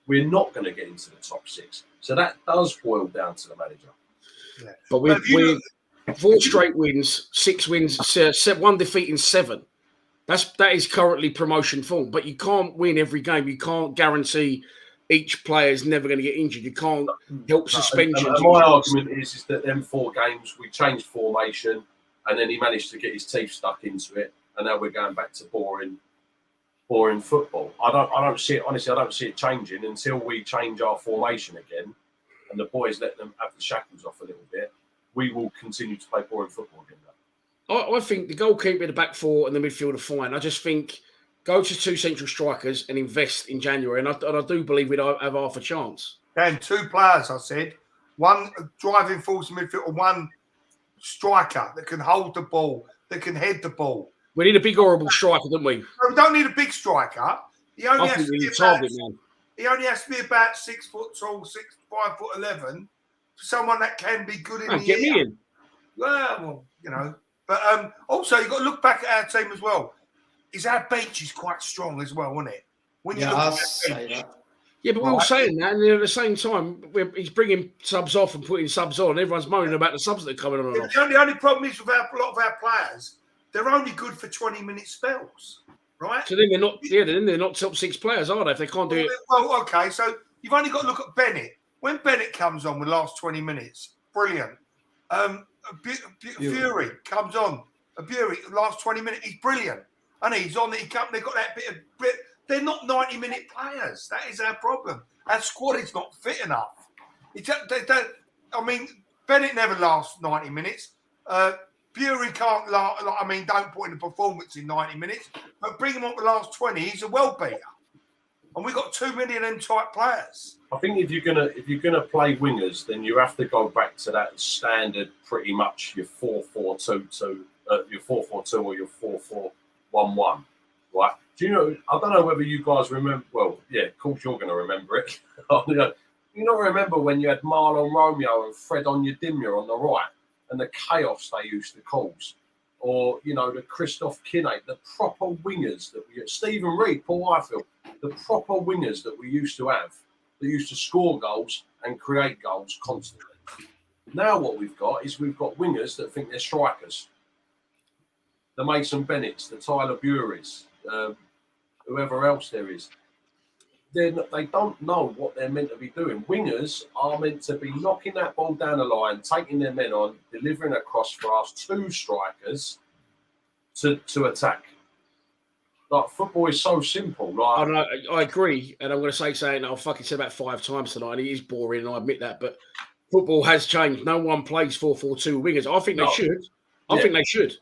we're not going to get into the top 6. So that does boil down to the manager. Yeah. But we've 4 straight wins, 6 wins, 1 defeat in 7. That is currently promotion form. But you can't win every game. You can't guarantee each player is never going to get injured. You can't help suspensions. My argument is that them 4 games we changed formation, and then he managed to get his teeth stuck into it, and now we're going back to boring boring football. I don't see it, honestly. I don't see it changing until we change our formation again, and the boys let them have the shackles off a little bit. We will continue to play boring football again. I think the goalkeeper, the back four, and the midfield are fine. I just think go to 2 central strikers and invest in January, and I do believe we'd have half a chance. Dan, 2 players, I said. One driving force midfield, and one striker that can hold the ball, that can head the ball. We need a big, horrible striker, don't we? No, we don't need a big striker. He only has to be target, man. He only has to be about 6 foot tall, 5'11", for someone that can be good in the get air. Me in. Well, you know. But also, you've got to look back at our team as well. Our bench is quite strong as well, isn't it? When you look at our bench. Yeah, but we're all saying that, and at the same time, he's bringing subs off and putting subs on. Everyone's moaning about the subs that are coming on. The only problem is with a lot of our players, they're only good for 20-minute spells, right? So then they're not. Yeah, then they're not top 6 players, are they? If they can't do it. Well, okay. So you've only got to look at Bennett. When Bennett comes on with the last 20 minutes, brilliant. Fury comes on. Fury last 20 minutes, he's brilliant, and he's on. They've got that bit. They're not 90-minute players. That is our problem. Our squad is not fit enough. Bennett never lasts 90 minutes. Fury can't last. Don't put in a performance in 90 minutes, but bring him on the last 20. He's a well beater, and we've got too many of them type players. I think if you're gonna play wingers, then you have to go back to that standard, pretty much your 4-4-2-2, your 4-4-2 or your 4-4-1-1, right? Do you know? I don't know whether you guys remember. Well, yeah, of course you're going to remember it. You not remember when you had Marlon Romeo and Fred Onyedinma on the right, and the chaos they used to cause, or the Christoph Kinnaid, the proper wingers that we had, Stephen Reid, Paul Ifield, the proper wingers that we used to have, that used to score goals and create goals constantly. Now what we've got wingers that think they're strikers. The Mason Bennetts, the Tyler Burys, whoever else there is. They don't know what they're meant to be doing. Wingers are meant to be knocking that ball down the line, taking their men on, delivering a cross for us 2 strikers to attack. Like, football is so simple. Like, I agree, and I'm going to say something that I've fucking said about 5 times tonight, and it is boring, and I admit that, but football has changed. No one plays 4-4-2 wingers. I think they should. I think they should.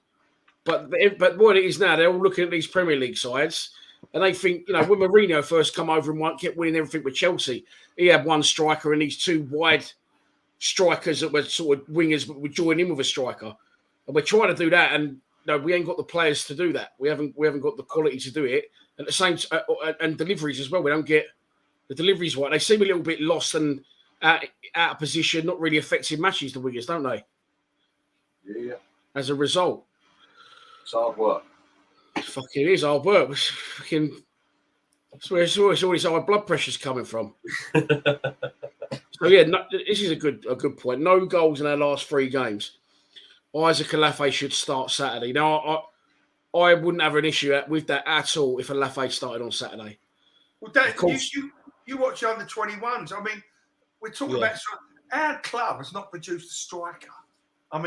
But what it is now, they're all looking at these Premier League sides, and they think, when Mourinho first come over and kept winning everything with Chelsea, he had 1 striker and these 2 wide strikers that were sort of wingers, but would join in with a striker. And we're trying to do that, and we ain't got the players to do that. We haven't got the quality to do it. At the same and deliveries as well. We don't get the deliveries right. They seem a little bit lost and out of position, not really affecting matches. The wingers, don't they? Yeah. As a result, it's hard work. Fucking is hard work. That's where it's always our blood pressure's coming from. So yeah, this is a good point. No goals in our last 3 games. Isaac Alafe should start Saturday. Now, I wouldn't have an issue with that at all if Alafe started on Saturday. Well, Dan, you watch under 21s. We're talking about our club has not produced a striker. Of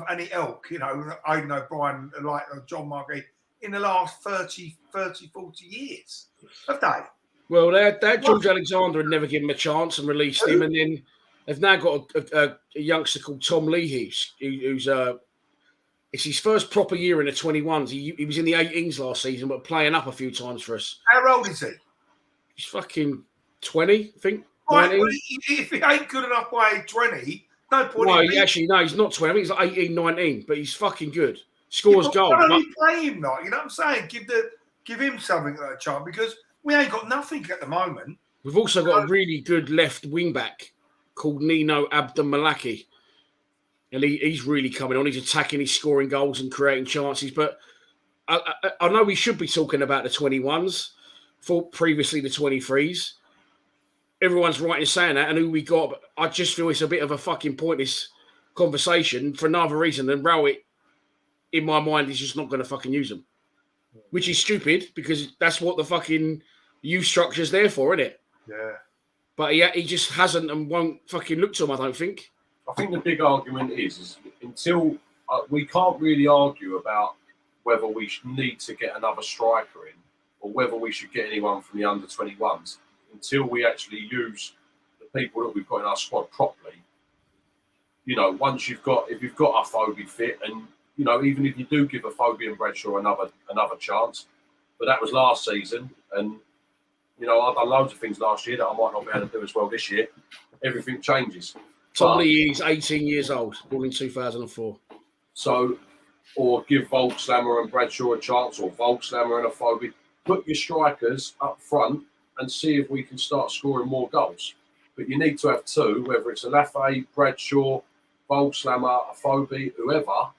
any ilk, Aidan O'Brien, like John Margate, in the last 30, 40 years, have they? Well, that George Alexander had never given him a chance and released him, and then they've now got a youngster called Tom Leahy, who's it's his first proper year in the 21s. He was in the 18s last season, but playing up a few times for us. How old is he? He's fucking 20, I think. Right, well, if he ain't good enough by 20, no point. No, he's not 20. I think he's like 18, 19, but he's fucking good. Scores goals. Why don't you play him, not? You know what I'm saying? Give him something like a chance, because we ain't got nothing at the moment. We've also got a really good left wing back called Nino Abdelmalaki. And he's really coming on. He's attacking, he's scoring goals and creating chances. But I know we should be talking about the 21s, for previously the 23s. Everyone's right in saying that, and who we got. But I just feel it's a bit of a fucking pointless conversation for another reason than Rowett, in my mind, is just not going to fucking use them. Which is stupid, because that's what the fucking youth structure's there for, isn't it? Yeah. But he just hasn't and won't fucking look to him, I don't think. I think the big argument is until we can't really argue about whether we need to get another striker in or whether we should get anyone from the under-21s until we actually use the people that we've got in our squad properly. You know, if you've got a Phobie fit, and you know, even if you do give a Phobie and Bradshaw another chance, but that was last season, and you know, I've done loads of things last year that I might not be able to do as well this year. Everything changes. Tom Lee is 18 years old, born in 2004. So, or give Volkslammer and Bradshaw a chance, or Volkslammer and a Phobie. Put your strikers up front and see if we can start scoring more goals. But you need to have two, whether it's a Lafay, Bradshaw, Volkslammer, a Phobie, whoever.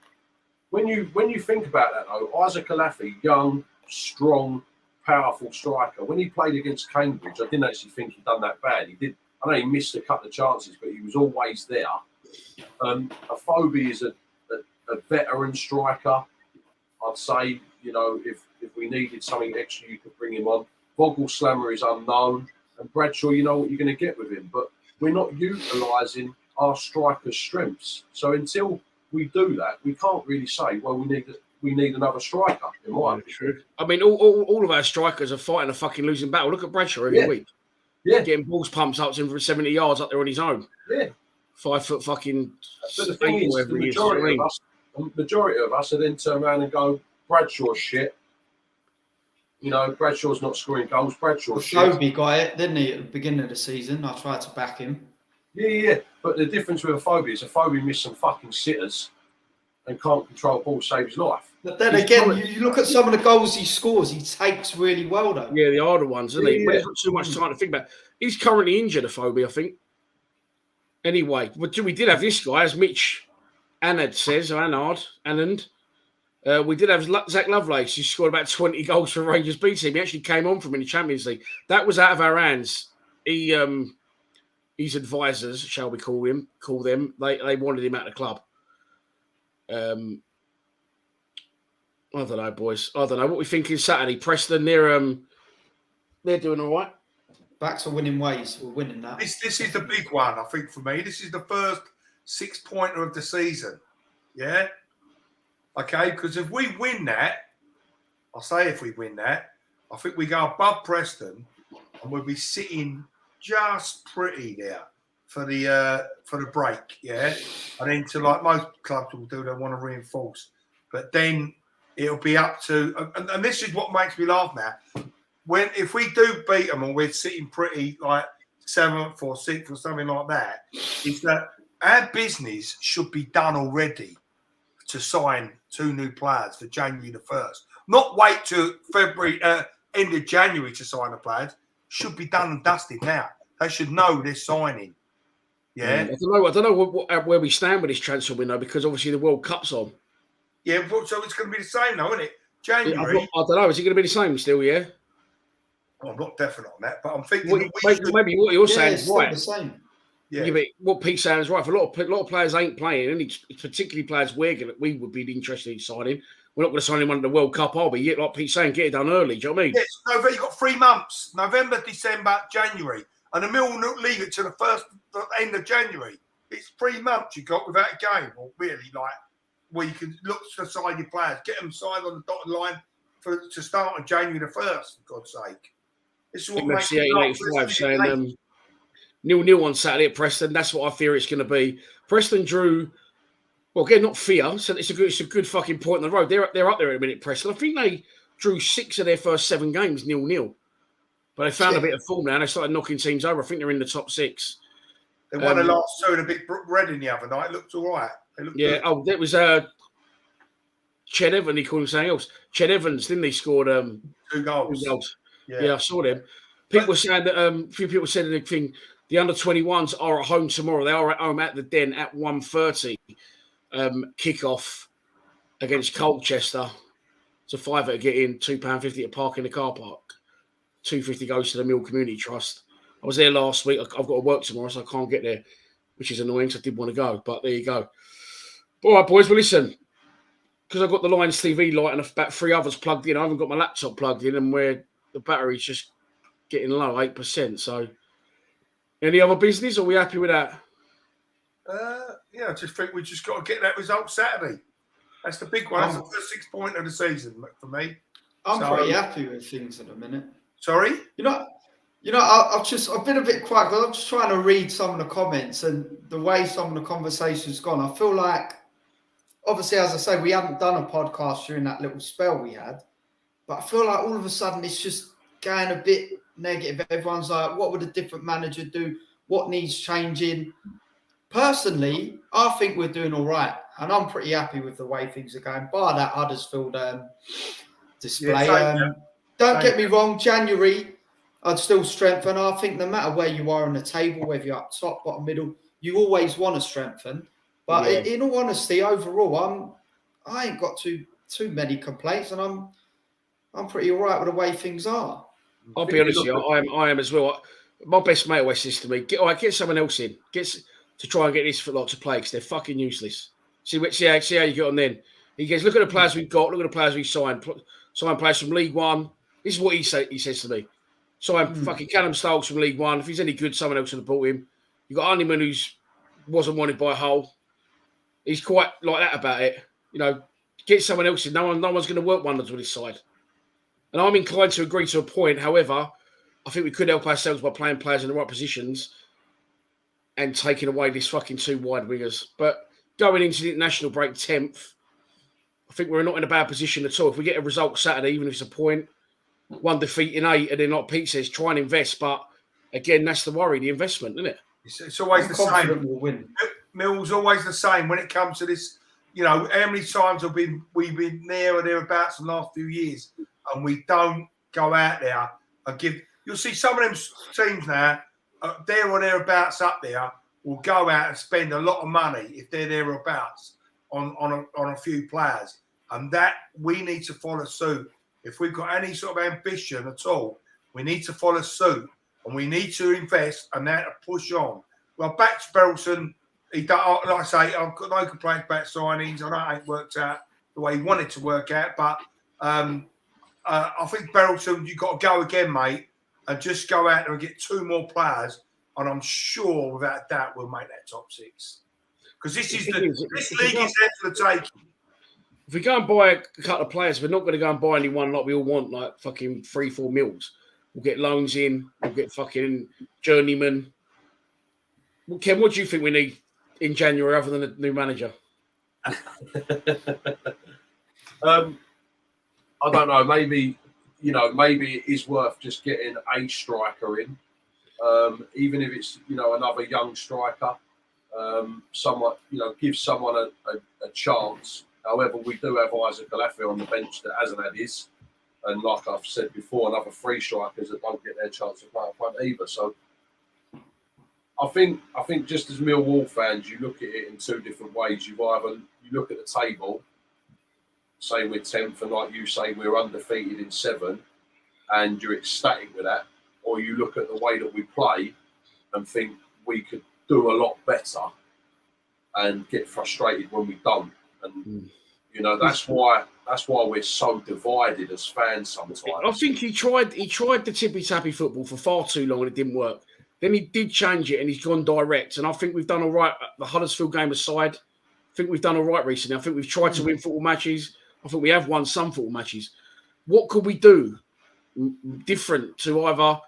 When you think about that, though, Isaac Alafi, young, strong, powerful striker. When he played against Cambridge, I didn't actually think he'd done that bad. He did. I know he missed a couple of chances, but he was always there. A Phobie is a veteran striker. I'd say, you know, if we needed something extra, you could bring him on. Volkslammer is unknown, and Bradshaw, you know what you're going to get with him. But we're not utilising our striker's strengths. So until we do that, we can't really say, well, we need another striker. In my opinion. I mean, all of our strikers are fighting a fucking losing battle. Look at Bradshaw every week. Yeah, getting balls pumped up to him for 70 yards up there on his own. Yeah, 5 foot fucking. But the thing is, the majority of us are then turn around and go, Bradshaw's shit. You know, Bradshaw's not scoring goals. Bradshaw's shit. Phobie got it, didn't he, at the beginning of the season? I tried to back him. Yeah. But the difference with a Phobie is a Phobie missed some fucking sitters and can't control ball, save his life. But then again, you look at some of the goals he scores, he takes really well, though. Yeah, the harder ones, isn't he? But he's got too much time to think about. He's currently injured, a Phobie, I think. Anyway, but we did have this guy, as Mitch Anand says, Anand. We did have Zach Lovelace, who scored about 20 goals for Rangers B team. He actually came on from in the Champions League. That was out of our hands. His advisors, shall we call them? They wanted him out of the club. I don't know, boys. I don't know what we think is Saturday. Preston, they're doing all right. Back to winning ways. We're winning that. This is the big one, I think, for me. This is the first 6-pointer of the season. Yeah. Okay, because if we win that, I think we go above Preston, and we'll be sitting just pretty there for the break. Yeah, and then to like most clubs will do, they want to reinforce, but then it'll be up to, and this is what makes me laugh now. If we do beat them and we're sitting pretty like 7th or 6th or something like that, is that our business should be done already to sign 2 new players for January the 1st. Not wait till February, end of January to sign the players. Should be done and dusted now. They should know they're signing. Yeah. I don't know where we stand with this transfer window, because obviously the World Cup's on. Yeah, so it's going to be the same though, isn't it? January. I don't know. Is it going to be the same still? Yeah. Well, I'm not definite on that, but I'm thinking maybe what you're saying is right. The same. Yeah. But what Pete's saying is right. For a lot of players ain't playing, and particularly players we would be interested in signing. We're not going to sign him under the World Cup, are we? Yet, like Pete's saying, get it done early. Do you know what I mean? Yes, November. You've got 3 months: November, December, January, and the mill will leave it to the end of January. It's 3 months you got without a game, or really like where you can look to sign your players, get them signed on the dotted line to start on January the 1st. For God's sake, this is what makes it 1885 saying 0-0 on Saturday at Preston. That's what I fear it's going to be. Preston drew. Well, again, not fear. So it's a good fucking point in the road. They're up there in a minute, Preston. I think they drew 6 of their first 7 games 0-0. But they found a bit of form now and they started knocking teams over. I think they're in the top 6. They won the last 2 in a big Reading the other night. It looked all right. Good. Oh, that was Ched Evans. He called him something else. Ched Evans, didn't he? Scored 2 goals. 2 goals. Yeah, I saw them. People were saying that a few people said in the thing, the under-21s are at home tomorrow. They are at home at the Den at 1:30. Kick-off against Colchester. It's a £5 to get in, £2.50 to park in the car park. £2.50 goes to the Mill Community Trust. I was there last week. I've got to work tomorrow, so I can't get there, which is annoying because I did want to go. But there you go. All right, boys. Well, listen, because I've got the Lions TV light and about 3 others plugged in. I haven't got my laptop plugged in, and where the battery's just getting low, 8%. So, any other business? Or are we happy with that? I just think we just got to get that result Saturday. That's the big one. That's the first 6-pointer of the season for me. I'm pretty happy with things at the minute. Sorry? I've been a bit quiet because I'm just trying to read some of the comments and the way some of the conversation's gone. I feel like, obviously, as I say, we haven't done a podcast during that little spell we had, but I feel like all of a sudden it's just going a bit negative. Everyone's like, what would a different manager do? What needs changing? Personally, I think we're doing all right, and I'm pretty happy with the way things are going, bar that Huddersfield display. Don't get me wrong, January, I'd still strengthen. I think no matter where you are on the table, whether you're up top, bottom, middle, you always want to strengthen. But in all honesty, overall, I ain't got too many complaints, and I'm pretty all right with the way things are. I'll be honest with you, I am as well. My best mate always says to me, get someone else in. To try and get this for lot to play because they're fucking useless. See how you get on then. He goes, look at the players we've got, look at the players we signed. Sign players from League One. This is what he says to me. Sign fucking Calum Styles from League One. If he's any good, someone else would have bought him. You got Honeyman who wasn't wanted by Hull. He's quite like that about it. Get someone else in. No one's going to work wonders with his side. And I'm inclined to agree to a point. However, I think we could help ourselves by playing players in the right positions and taking away this fucking 2 wide wingers. But going into the international break 10th, I think we're not in a bad position at all. If we get a result Saturday, even if it's a point, 1 defeat in 8, and then like Pete says, try and invest. But again, that's the worry, the investment, isn't it? It's always the same. We'll win. Mill's always the same when it comes to this. How many times we've been there or thereabouts in the last few years, and we don't go out there and give. You'll see some of them teams now, there or thereabouts up there, will go out and spend a lot of money if they're thereabouts on a few players, and that we need to follow suit. If we've got any sort of ambition at all, we need to follow suit, and we need to invest and that to push on. Well, back to Berylson, like I say, I've got no complaints about signings. I know it ain't worked out the way he wanted to work out, but I think Berylson, you've got to go again, mate, and just go out there and get 2 more players. And I'm sure, without a doubt, we'll make that top 6. Because this league is there for the taking. If we go and buy a couple of players, we're not going to go and buy anyone like we all want, like fucking 3-4 mils. We'll get loans in. We'll get fucking journeyman. Well, Ken, what do you think we need in January other than a new manager? I don't know. Maybe it is worth just getting a striker in. Even if it's another young striker, give someone a chance. However, we do have Isaac Galafi on the bench that hasn't had his, and like I've said before, another 3 strikers that don't get their chance to play up front either. So I think just as Millwall fans, you look at it in 2 different ways. You look at the table, say we're 10th, and like you say, we're undefeated in 7, and you're ecstatic with that. Or you look at the way that we play and think we could do a lot better and get frustrated when we don't. And that's why we're so divided as fans sometimes. I think he tried the tippy-tappy football for far too long and it didn't work. Then he did change it and he's gone direct. And I think we've done all right. The Huddersfield game aside, I think we've done all right recently. I think we've tried to win football matches. I think we have won some football matches. What could we do different to either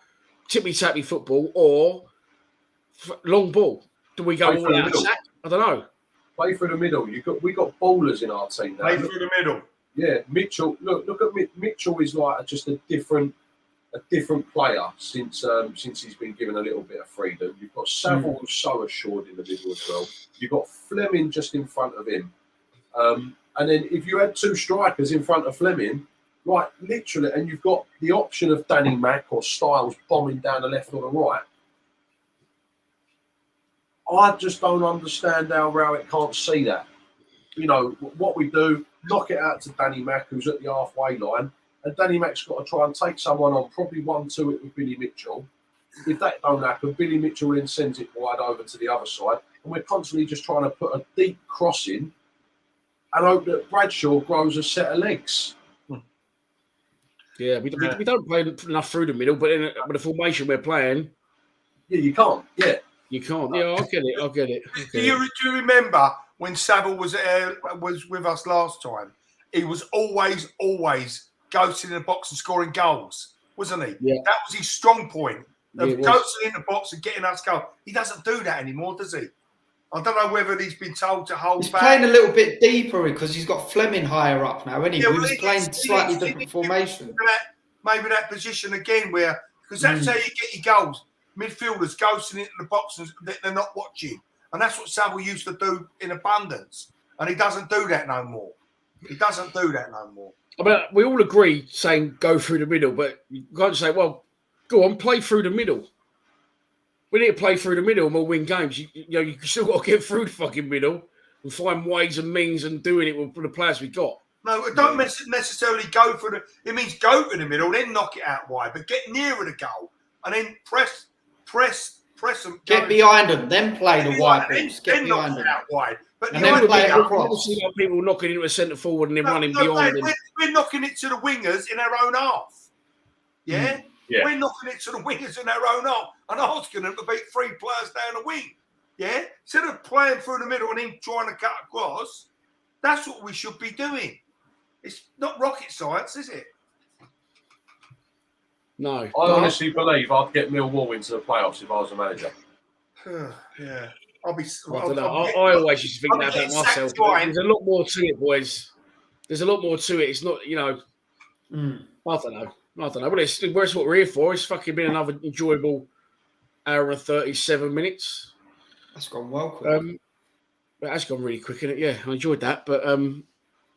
tippy-tappy football or long ball? Do we go all out attack? I don't know. Play through the middle. We got ballers in our team now. Play through the middle. Yeah, Mitchell. Look at Mitchell is like just a different player since he's been given a little bit of freedom. You've got Saville who's so assured in the middle as well. You've got Fleming just in front of him, and then if you had 2 strikers in front of Fleming, like literally, and you've got the option of Danny Mack or Styles bombing down the left or the right. I just don't understand how Rowett can't see that. What we do, knock it out to Danny Mack, who's at the halfway line, and Danny Mack's got to try and take someone on, probably 1-2 it with Billy Mitchell. If that don't happen, Billy Mitchell then sends it wide over to the other side, and we're constantly just trying to put a deep cross in and hope that Bradshaw grows a set of legs. Yeah, we don't play enough through the middle, but in the formation we're playing... Yeah, you can't. Yeah. You can't. Yeah, I'll get it. Do you remember when Saville was with us last time? He was always ghosting in the box and scoring goals, wasn't he? Yeah. That was his strong point. Of Yeah, it was. ghosting in the box and getting us goals. He doesn't do that anymore, does he? I don't know whether he's been told to hold He's back. playing a little bit deeper because he's got Fleming higher up now, isn't he? Yeah, He well, was playing slightly different formation. Maybe that position again where, because that's how you get your goals. Midfielders ghosting into the box and they're not watching. And that's what Savile used to do in abundance. And he doesn't do that no more. He doesn't do that no more. I mean, we all agree saying go through the middle, but you can't say, well, go on, play through the middle. We need to play through the middle and we'll win games. You still got to get through the fucking middle and find ways and means and doing it with the players we got. No, don't necessarily go for the. It means go to the middle, then knock it out wide, but get nearer the goal and then press them. Get behind them, then play the wide balls. Get then knock behind it them. out wide. But And then play it across. Obviously, got people knocking into a centre forward and then running behind them. We're knocking it to the wingers in our own half. Yeah? Yeah. We're knocking it to the wingers in our own half and asking them to beat 3 players down the wing. Yeah? Instead of playing through the middle and then trying to cut across, that's what we should be doing. It's not rocket science, is it? No. I honestly believe I'd get Millwall into the playoffs if I was a manager. Yeah. I always used to think that about myself. There's a lot more to it, boys. There's a lot more to it. It's not, I don't know. But it's what we're here for. It's fucking been another enjoyable hour and 37 minutes. That's gone well quick. It has gone really quick, isn't it? Yeah, I enjoyed that. But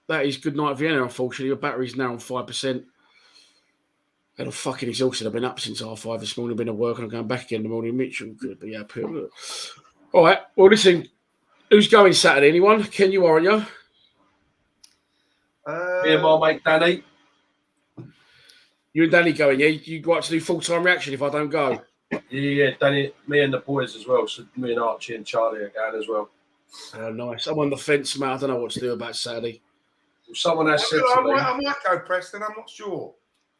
that is good night, Vienna, unfortunately. Your battery's now on 5%. And I'm fucking exhausted. I've been up since 5:30 this morning. Been at work and I'm going back again in the morning. Mitchell could be happy. All right. Well, listen. Who's going Saturday? Anyone? Ken, you aren't you? Me and my mate Danny. You and Danny going, yeah? You go out to do full-time reaction if I don't go? Yeah, Danny, me and the boys as well. So me and Archie and Charlie are going as well. Oh, nice. I'm on the fence, mate. I don't know what to do about Saturday. Someone has said to me... I might go, Preston. I'm not sure.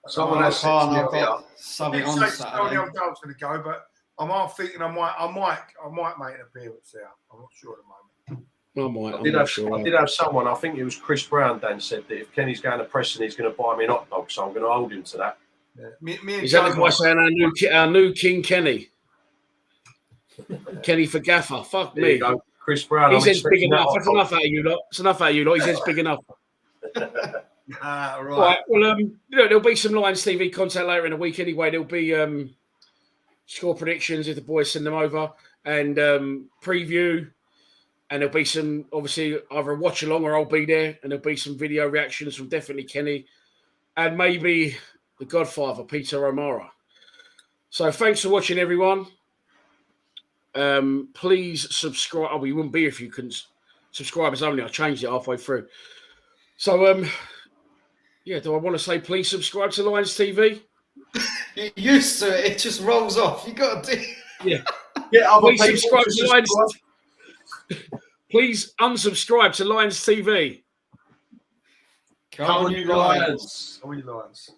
Someone has said to me... I've got something on Saturday. I was going to go, but I'm half thinking I might make an appearance there. I'm not sure at the moment. I did have someone, I think it was Chris Brown, Dan, said that if Kenny's going to Preston, he's going to buy me an hot dog, so I'm going to hold him to that. Yeah. Me and is that the guy saying our new King Kenny? Kenny for Gaffer. Fuck me. Chris Brown. His head's big enough. That's enough out of you lot. It's enough out of you lot. His head's big enough. Right. All right. Well, there'll be some Lions TV content later in the week anyway. There'll be score predictions if the boys send them over and preview. And there'll be some, obviously, either a watch along or I'll be there. And there'll be some video reactions from definitely Kenny and maybe the Godfather, Peter O'Mara. So thanks for watching, everyone. Please subscribe. Oh, we wouldn't be if you couldn't. Subscribers only. I changed it halfway through. So, do I want to say please subscribe to Lions TV? You're used to it. It just rolls off. You got to do. Yeah. Please subscribe to Lions. Please unsubscribe to Lions TV. Come on, you Lions. Come on, you Lions.